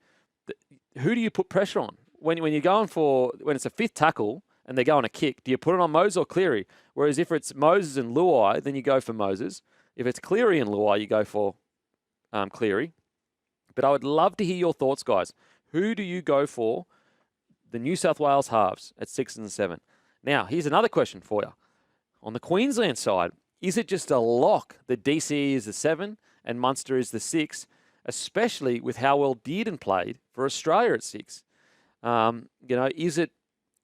who do you put pressure on? When you're going when it's a 5th tackle and they're going a kick, do you put it on Moses or Cleary? Whereas if it's Moses and Luai, then you go for Moses. If it's Cleary and Luai, you go for Cleary. But I would love to hear your thoughts, guys. Who do you go for the New South Wales halves at 6 and 7? Now, here's another question for you. On the Queensland side, is it just a lock that DCE is the 7 and Munster is the 6, especially with how well Dearden played for Australia at 6?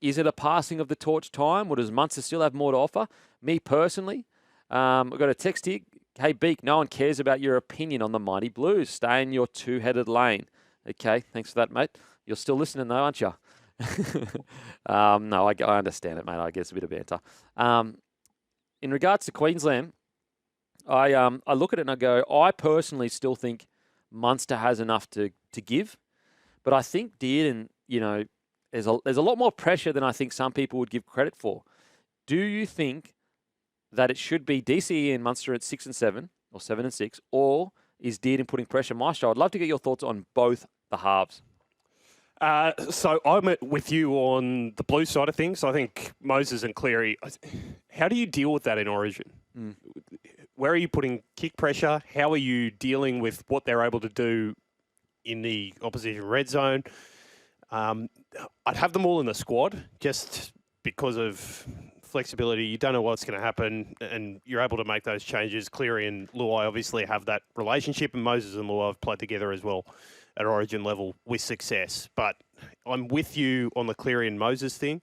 Is it a passing of the torch time, or does Munster still have more to offer? Me personally, I've got a text here. Hey, Beak, no one cares about your opinion on the Mighty Blues. Stay in your two-headed lane. Okay, thanks for that, mate. You're still listening, though, aren't you? No, I understand it, mate. I guess a bit of banter. In regards to Queensland, I look at it and I go, I personally still think Munster has enough to give. But I think Dearden, there's a lot more pressure than I think some people would give credit for. Do you think that it should be DCE and Munster at 6 and 7, or 7 and 6, or is Dearden putting pressure? Maestro, I'd love to get your thoughts on both the halves. So I'm with you on the blue side of things. I think Moses and Cleary, how do you deal with that in Origin? Where are you putting kick pressure? How are you dealing with what they're able to do in the opposition red zone? I'd have them all in the squad just because of flexibility. You don't know what's going to happen, and you're able to make those changes. Cleary and Luai obviously have that relationship, and Moses and Luai have played together as well at Origin level with success. But I'm with you on the Cleary and Moses thing.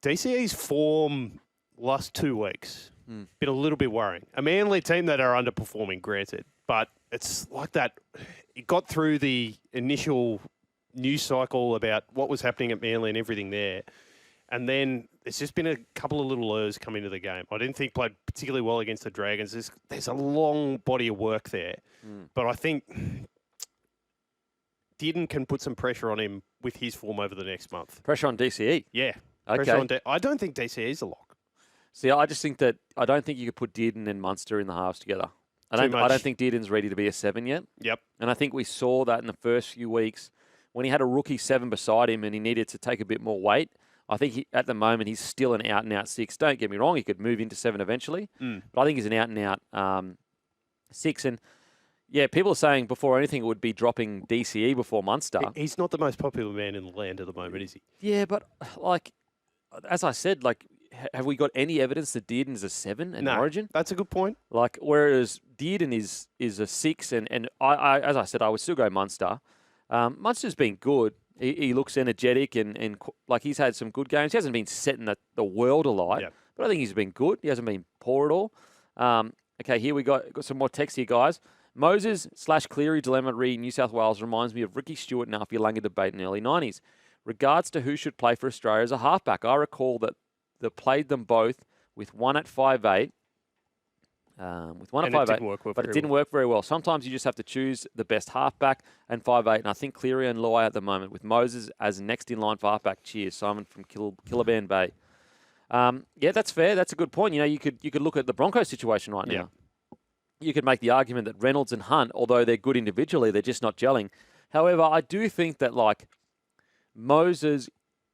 DCE's form last 2 weeks, been a little bit worrying. A Manly team that are underperforming, granted, but it's like that. It got through the initial news cycle about what was happening at Manly and everything there. And then it's just been a couple of little errors come into the game. I didn't think played particularly well against the Dragons. There's a long body of work there. But I think Dearden can put some pressure on him with his form over the next month. Pressure on DCE? Yeah. Okay. I don't think DCE is a lock. See, I just think that I don't think you could put Dearden and Munster in the halves together. I don't think Dearden's ready to be a 7 yet. Yep. And I think we saw that in the first few weeks when he had a rookie 7 beside him and he needed to take a bit more weight. I think at the moment he's still an out-and-out 6. Don't get me wrong, he could move into 7 eventually. But I think he's an out-and-out 6. And, yeah, people are saying before anything it would be dropping DCE before Munster. He's not the most popular man in the land at the moment, is he? Yeah, but, as I said, have we got any evidence that Dearden's a 7 in Origin? That's a good point. Whereas Dearden is a 6, and I as I said, I would still go Munster. Munster's been good. He looks energetic and he's had some good games. He hasn't been setting the world alight, but I think he's been good. He hasn't been poor at all. Okay, here we got some more text here, guys. Moses/Cleary dilemma re New South Wales reminds me of Ricky Stewart and Alfie Langer debate in the early 90s. Regards to who should play for Australia as a halfback, I recall that they played them both with one at 5'8", but it didn't work very well. Sometimes you just have to choose the best halfback and 5'8", and I think Cleary and Luai at the moment with Moses as next in line for halfback. Cheers, Simon from Killaban Bay. Yeah, that's fair. That's a good point. You could look at the Broncos situation right now. You could make the argument that Reynolds and Hunt, although they're good individually, they're just not gelling. However, I do think that Moses,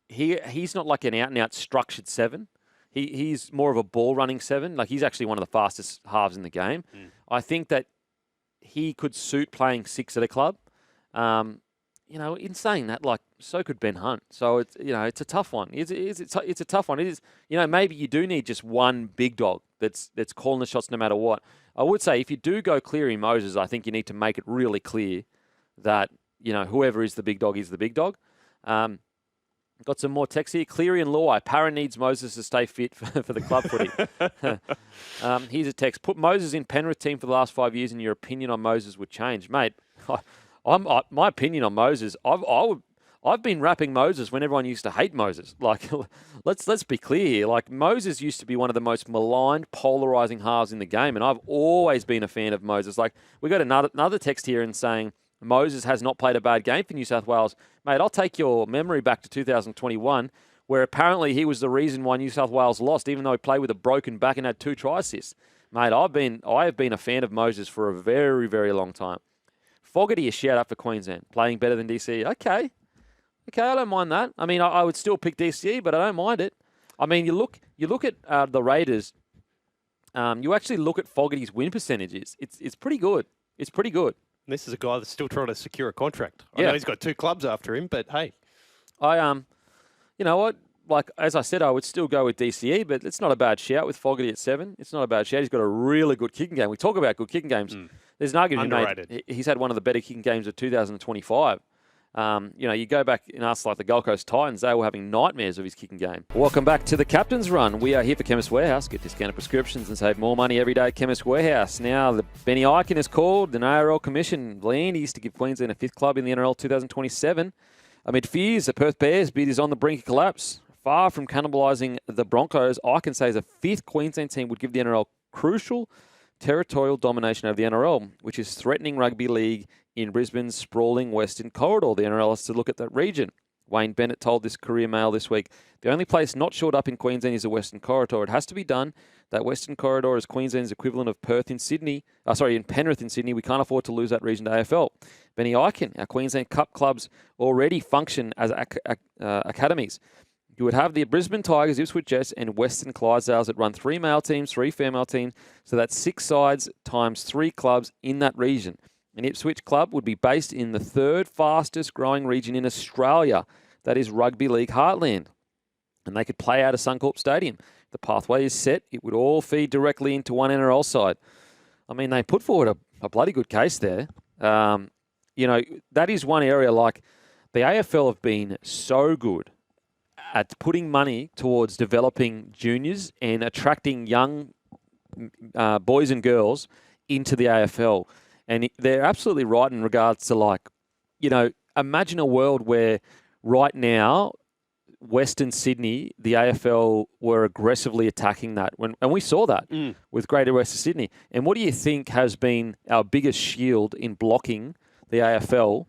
he's not like an out-and-out structured 7. He's more of a ball-running 7. He's actually one of the fastest halves in the game. I think that he could suit playing 6 at a club. In saying that, so could Ben Hunt. So it's a tough one. It's a tough one. It is. Maybe you do need just one big dog that's calling the shots no matter what. I would say if you do go Cleary Moses, I think you need to make it really clear that whoever is the big dog is the big dog. Got some more text here. Cleary and Luai. Para needs Moses to stay fit for the club footy. Here's a text. Put Moses in Penrith team for the last 5 years and your opinion on Moses would change. Mate, my opinion on Moses, I've been rapping Moses when everyone used to hate Moses. Let's be clear here. Moses used to be one of the most maligned, polarising halves in the game, and I've always been a fan of Moses. We got another text here and saying Moses has not played a bad game for New South Wales. Mate, I'll take your memory back to 2021, where apparently he was the reason why New South Wales lost, even though he played with a broken back and had 2 try assists. Mate, I have been a fan of Moses for a very, very long time. Fogarty, a shout-out for Queensland, playing better than DCE. Okay, I don't mind that. I mean, I would still pick DCE, but I don't mind it. I mean, you look at the Raiders. You actually look at Fogarty's win percentages. It's pretty good. It's pretty good. And this is a guy that's still trying to secure a contract. I Yeah. know he's got 2 clubs after him, but hey. You know what? Like, as I said, I would still go with DCE, but it's not a bad shout with Fogarty at 7. It's not a bad shout. He's got a really good kicking game. We talk about good kicking games. There's an argument Underrated. he's had one of the better kicking games of 2025. You go back and ask like the Gold Coast Titans, they were having nightmares of his kicking game. Welcome back to the Captain's Run. We are here for Chemist Warehouse. Get discounted prescriptions and save more money every day at Chemist Warehouse. Now, the Benny Eichen has called an ARL commission. Landy's to give Queensland a 5th club in the NRL 2027. Amid fears, the Perth Bears bid is on the brink of collapse. Far from cannibalising the Broncos, Eichen says a 5th Queensland team would give the NRL crucial territorial domination over the NRL, which is threatening rugby league in Brisbane's sprawling Western Corridor. The NRL has to look at that region. Wayne Bennett told this Courier Mail this week, the only place not shored up in Queensland is the Western Corridor. It has to be done. That Western Corridor is Queensland's equivalent of Perth in Sydney. In Penrith in Sydney. We can't afford to lose that region to AFL. Benny Eichen, our Queensland Cup clubs already function as academies. You would have the Brisbane Tigers, Ipswich Jets, and Western Clydesdales that run 3 male teams, 3 female teams. So that's 6 sides times 3 clubs in that region. An Ipswich club would be based in the 3rd fastest growing region in Australia. That is Rugby League Heartland. And they could play out of Suncorp Stadium. The pathway is set. It would all feed directly into one NRL side. I mean, they put forward a bloody good case there. That is one area like the AFL have been so good at putting money towards developing juniors and attracting young boys and girls into the AFL. And they're absolutely right in regards to imagine a world where right now, Western Sydney, the AFL were aggressively attacking that. And we saw that with Greater Western Sydney. And what do you think has been our biggest shield in blocking the AFL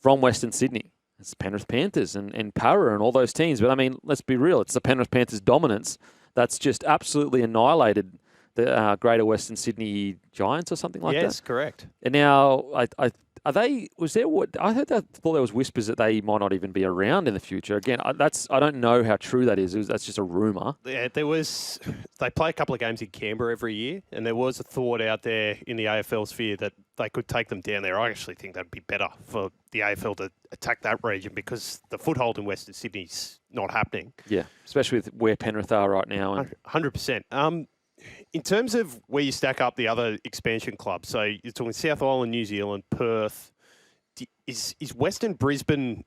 from Western Sydney? It's the Penrith Panthers and Para and all those teams. But, I mean, let's be real. It's the Penrith Panthers' dominance that's just absolutely annihilated the Greater Western Sydney Giants or something like that. Yes, correct. And now, I thought there was whispers that they might not even be around in the future. Again, I don't know how true that is. That's just a rumour. Yeah, they play a couple of games in Canberra every year, and there was a thought out there in the AFL sphere that they could take them down there. I actually think that'd be better for the AFL to attack that region because the foothold in Western Sydney's not happening. Yeah, especially with where Penrith are right now. And 100%. In terms of where you stack up the other expansion clubs, so you're talking South Island, New Zealand, Perth. Is Western Brisbane,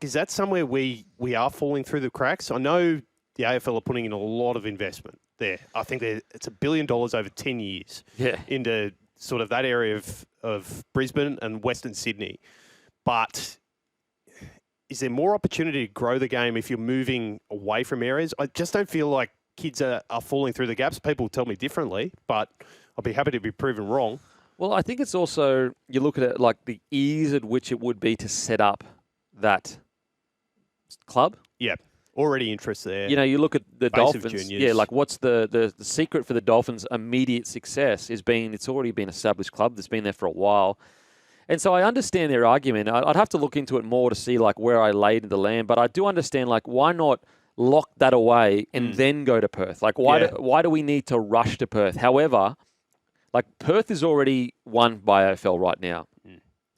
is that somewhere we are falling through the cracks? I know the AFL are putting in a lot of investment there. I think it's $1 billion over 10 years into sort of that area of Brisbane and Western Sydney. But is there more opportunity to grow the game if you're moving away from areas? I just don't feel like kids are falling through the gaps. People tell me differently, but I'll be happy to be proven wrong. Well, I think it's also, you look at it like the ease at which it would be to set up that club. Yeah, already interest there. You look at the Base of Dolphins. juniors. Yeah, what's the secret for the Dolphins' immediate success it's already been an established club that's been there for a while. And so I understand their argument. I'd have to look into it more to see where I laid in the land, but I do understand why not lock that away and then go to Perth? Why do we need to rush to Perth? However, Perth is already won by AFL right now,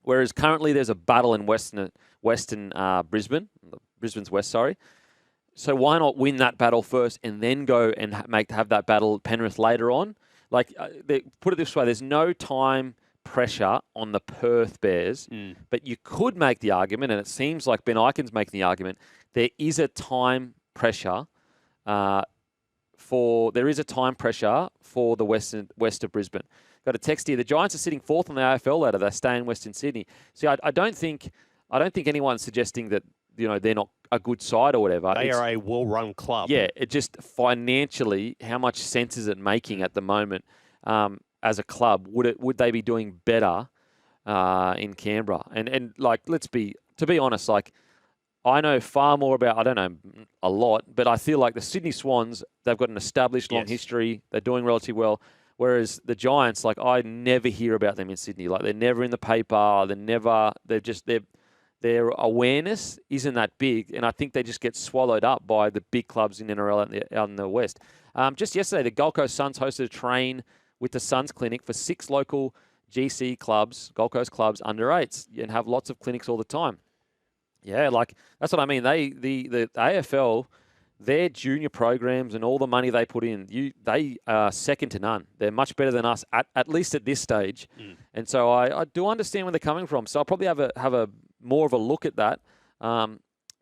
whereas currently there's a battle in Western Brisbane, Brisbane's West, sorry. So why not win that battle first and then go and have that battle at Penrith later on? Put it this way, there's no time pressure on the Perth Bears, but you could make the argument, and it seems like Ben Eichen's making the argument, there is a time pressure for the west of Brisbane. Got a text here. The Giants are sitting 4th on the AFL ladder. They stay in Western Sydney. See, I don't think anyone's suggesting that they're not a good side or whatever. They are a well-run club. Yeah, it just financially, how much sense is it making at the moment as a club? Would they be doing better in Canberra? And to be honest, I know far more about, I don't know a lot, but I feel like the Sydney Swans, they've got an established long history. They're doing relatively well. Whereas the Giants, I never hear about them in Sydney. They're never in the paper. Their awareness isn't that big. And I think they just get swallowed up by the big clubs in NRL out in the West. Just yesterday, the Gold Coast Suns hosted a train with the Suns Clinic for 6 local GC clubs, Gold Coast clubs, under 8s, and have lots of clinics all the time. Yeah, like that's what I mean. The AFL, their junior programs and all the money they put in, they are second to none. They're much better than us, at least at this stage. And so I do understand where they're coming from. So I'll probably have a more of a look at that.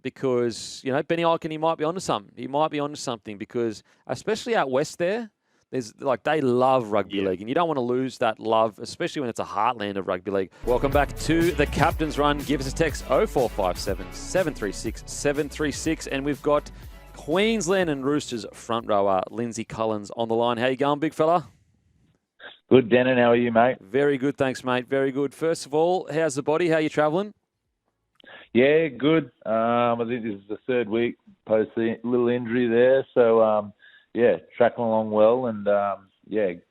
Because, Benny Eichen, he might be onto something. He might be onto something because, especially out west there, they love rugby league, and you don't want to lose that love, especially when it's a heartland of rugby league. Welcome back to the Captain's Run. Give us a text 0457 736 736, and we've got Queensland and Roosters front rower Lindsay Collins on the line. How you going, big fella? Good, Denon. How are you, mate? Very good, thanks, mate. Very good. First of all, how's the body? How you travelling? Yeah, good. I think this is the third week post the little injury there. So, tracking along well and,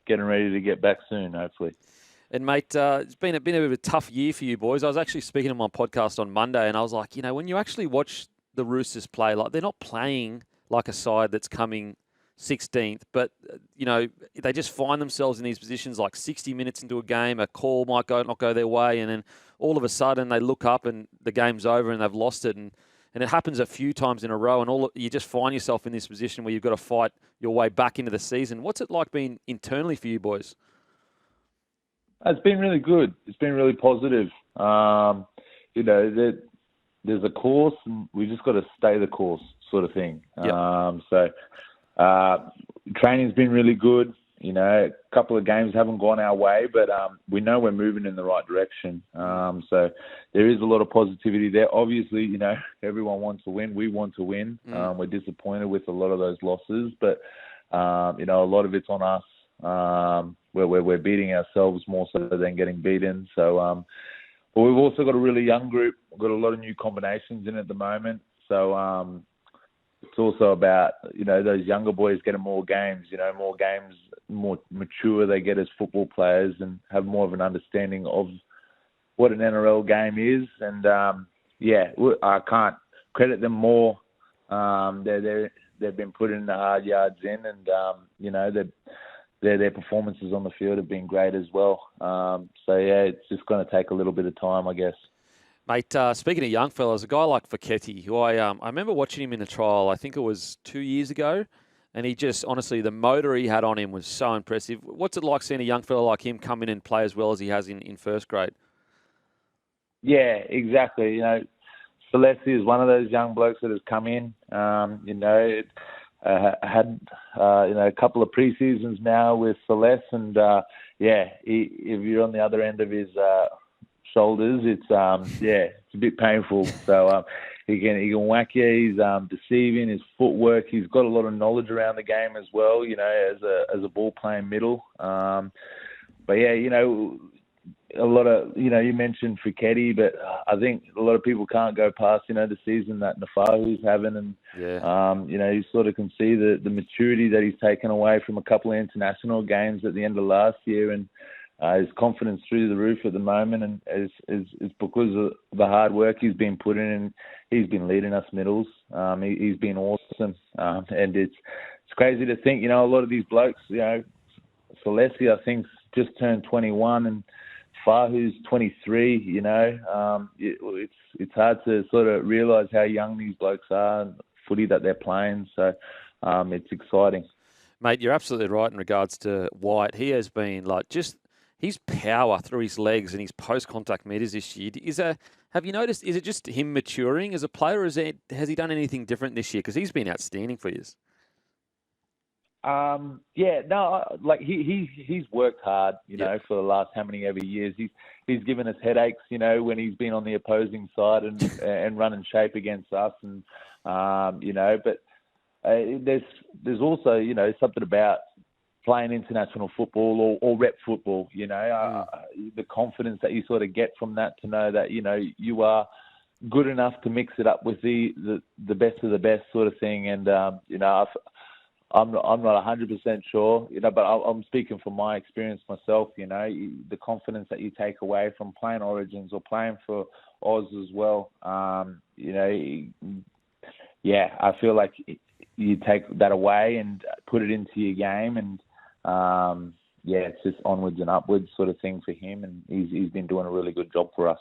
getting ready to get back soon, hopefully. And, mate, it's been a bit of a tough year for you boys. I was actually speaking on my podcast on Monday and I was like, when you actually watch the Roosters play, like they're not playing like a side that's coming 16th, but, they just find themselves in these positions like 60 minutes into a game, a call might not go their way, and then all of a sudden they look up and the game's over and they've lost it. And it happens a few times in a row, and you just find yourself in this position where you've got to fight your way back into the season. What's it like being internally for you boys? It's been really good. It's been really positive. There's a course, and we just got to stay the course sort of thing. Yep. Training's been really good. A couple of games haven't gone our way, but we know we're moving in the right direction. So there is a lot of positivity there. Obviously, everyone wants to win. We want to win. We're disappointed with a lot of those losses, but a lot of it's on us. We're beating ourselves more so than getting beaten. So, but we've also got a really young group. We've got a lot of new combinations in at the moment. So it's also about, those younger boys getting more games, more mature they get as football players and have more of an understanding of what an NRL game is. And, I can't credit them more. They've been putting the hard yards in and, their performances on the field have been great as well. It's just going to take a little bit of time, I guess. Mate, speaking of young fellas, a guy like Fekete, who I remember watching him in a trial, I think it was 2 years ago, and he just, honestly, the motor he had on him was so impressive. What's it like seeing a young fella like him come in and play as well as he has in first grade? Yeah, exactly. Celeste is one of those young blokes that has come in. Had a couple of pre-seasons now with Celeste, and if you're on the other end of his shoulders, it's a bit painful. So he can whack you. He's deceiving. His footwork. He's got a lot of knowledge around the game as well. As a ball playing middle. A lot of you mentioned Fekete, but I think a lot of people can't go past the season that Nafahu's having, and you sort of can see the maturity that he's taken away from a couple of international games at the end of last year, and his confidence through the roof at the moment, and it's because of the hard work he's been putting in. And he's been leading us middles. He's been awesome, and it's crazy to think. A lot of these blokes, Celeste, I think, just turned 21, and Fahu's 23. It's hard to sort of realise how young these blokes are, and footy that they're playing. So it's exciting. Mate, you're absolutely right in regards to White. He has been just his power through his legs and his post-contact meters this year. Have you noticed, is it just him maturing as a player, or has he done anything different this year? Because he's been outstanding for you. He's worked hard, for the last how many ever years. He's given us headaches, when he's been on the opposing side and running shape against us, and but there's also something about playing international football or rep football, the confidence that you sort of get from that, to know that you are good enough to mix it up with the best of the best sort of thing. And I'm not 100% sure, but I'm speaking from my experience myself. The confidence that you take away from playing Origins or playing for Oz as well. I feel like you take that away and put it into your game, and it's just onwards and upwards sort of thing for him, and he's been doing a really good job for us.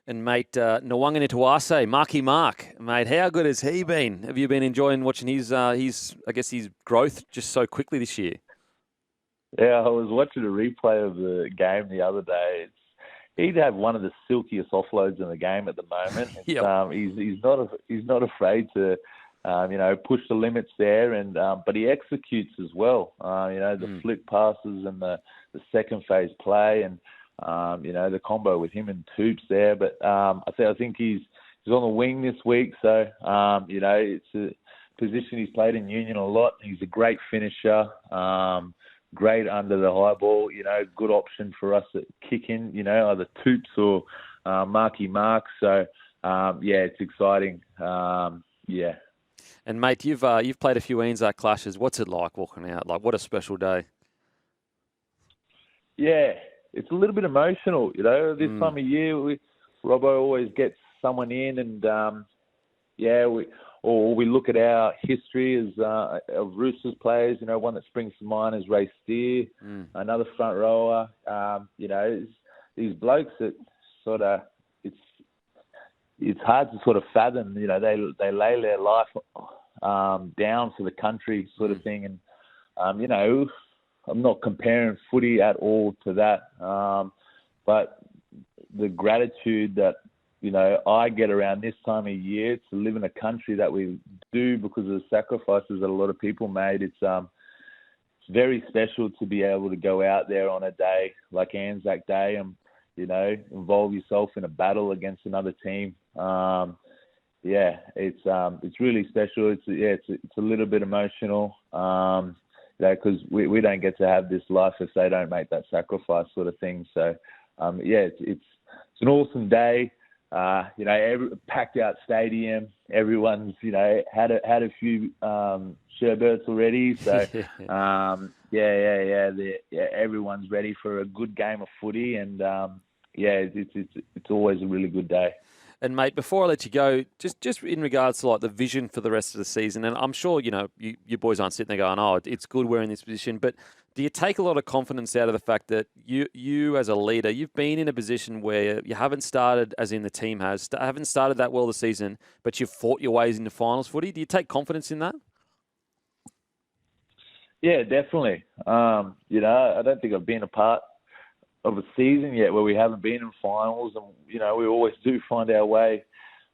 And, mate, Nwanganituwase, Marky Mark, mate, how good has he been? Have you been enjoying watching his growth just so quickly this year? Yeah, I was watching a replay of the game the other day. He'd have one of the silkiest offloads in the game at the moment. Yep. He's not afraid to, push the limits there, and but he executes as well. The flick passes and the second phase play, and the combo with him and Toops there. But I think he's on the wing this week, so it's a position he's played in Union a lot. He's a great finisher. Great under the high ball, good option for us at kicking, either Toops or Marky Mark. So, it's exciting. And, mate, you've played a few Anzac clashes. What's it like walking out? Like, what a special day. Yeah, it's a little bit emotional, This time of year, Robbo always gets someone in, and, we look at our history as of Roosters players. One that springs to mind is Ray Steer, another front rower. These blokes that sort of it's hard to sort of fathom. They lay their life down for the country, sort of thing. And I'm not comparing footy at all to that, but the gratitude that I get around this time of year to live in a country that we do because of the sacrifices that a lot of people made. It's very special to be able to go out there on a day like Anzac Day and, involve yourself in a battle against another team. It's really special. It's a little bit emotional, because we don't get to have this life if they don't make that sacrifice, sort of thing. So, it's an awesome day. Packed out stadium. Everyone's, had a few sherbets already. So, everyone's ready for a good game of footy, and it's always a really good day. And, mate, before I let you go, just in regards to like the vision for the rest of the season, and I'm sure you boys aren't sitting there going, "Oh, it's good we're in this position," but do you take a lot of confidence out of the fact that you as a leader, you've been in a position where you haven't started, as in the team has, haven't started that well this season, but you've fought your ways into finals footy? Do you take confidence in that? Yeah, definitely. I don't think I've been a part of a season yet where we haven't been in finals, and we always do find our way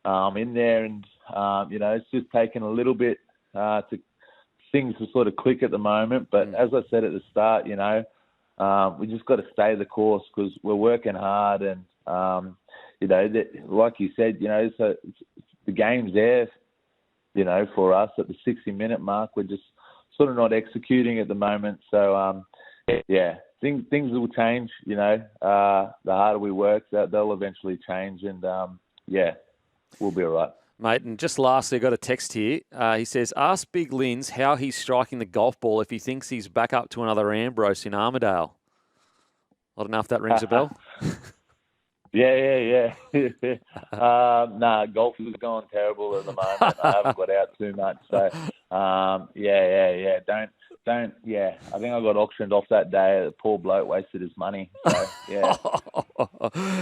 in there, and it's just taken a little bit to things to sort of click at the moment. But as I said at the start, we just got to stay the course because we're working hard, and like you said, so the game's there, for us at the 60-minute mark. We're just sort of not executing at the moment. So things will change. The harder we work, they'll eventually change, and we'll be all right. Mate, and just lastly, I got a text here. He says, ask Big Linz how he's striking the golf ball if he thinks he's back up to another Ambrose in Armidale. I don't know if that rings a bell. Yeah. Golf is going terrible at the moment. I haven't got out too much. So, Don't. I think I got auctioned off that day. The poor bloke wasted his money. So, yeah.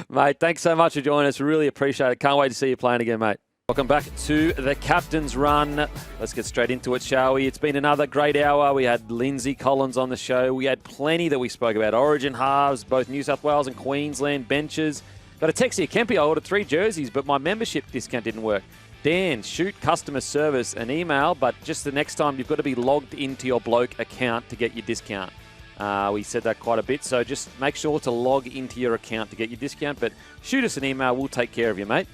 Mate, thanks so much for joining us. Really appreciate it. Can't wait to see you playing again, mate. Welcome back to the Captain's Run. Let's get straight into it, shall we? It's been another great hour. We had Lindsay Collins on the show. We had plenty that we spoke about. Origin halves, both New South Wales and Queensland benches. Got a text here. Kempy, I ordered 3 jerseys, but my membership discount didn't work. Dan, shoot customer service an email, but just the next time you've got to be logged into your bloke account to get your discount. We said that quite a bit, so just make sure to log into your account to get your discount, but shoot us an email. We'll take care of you, mate.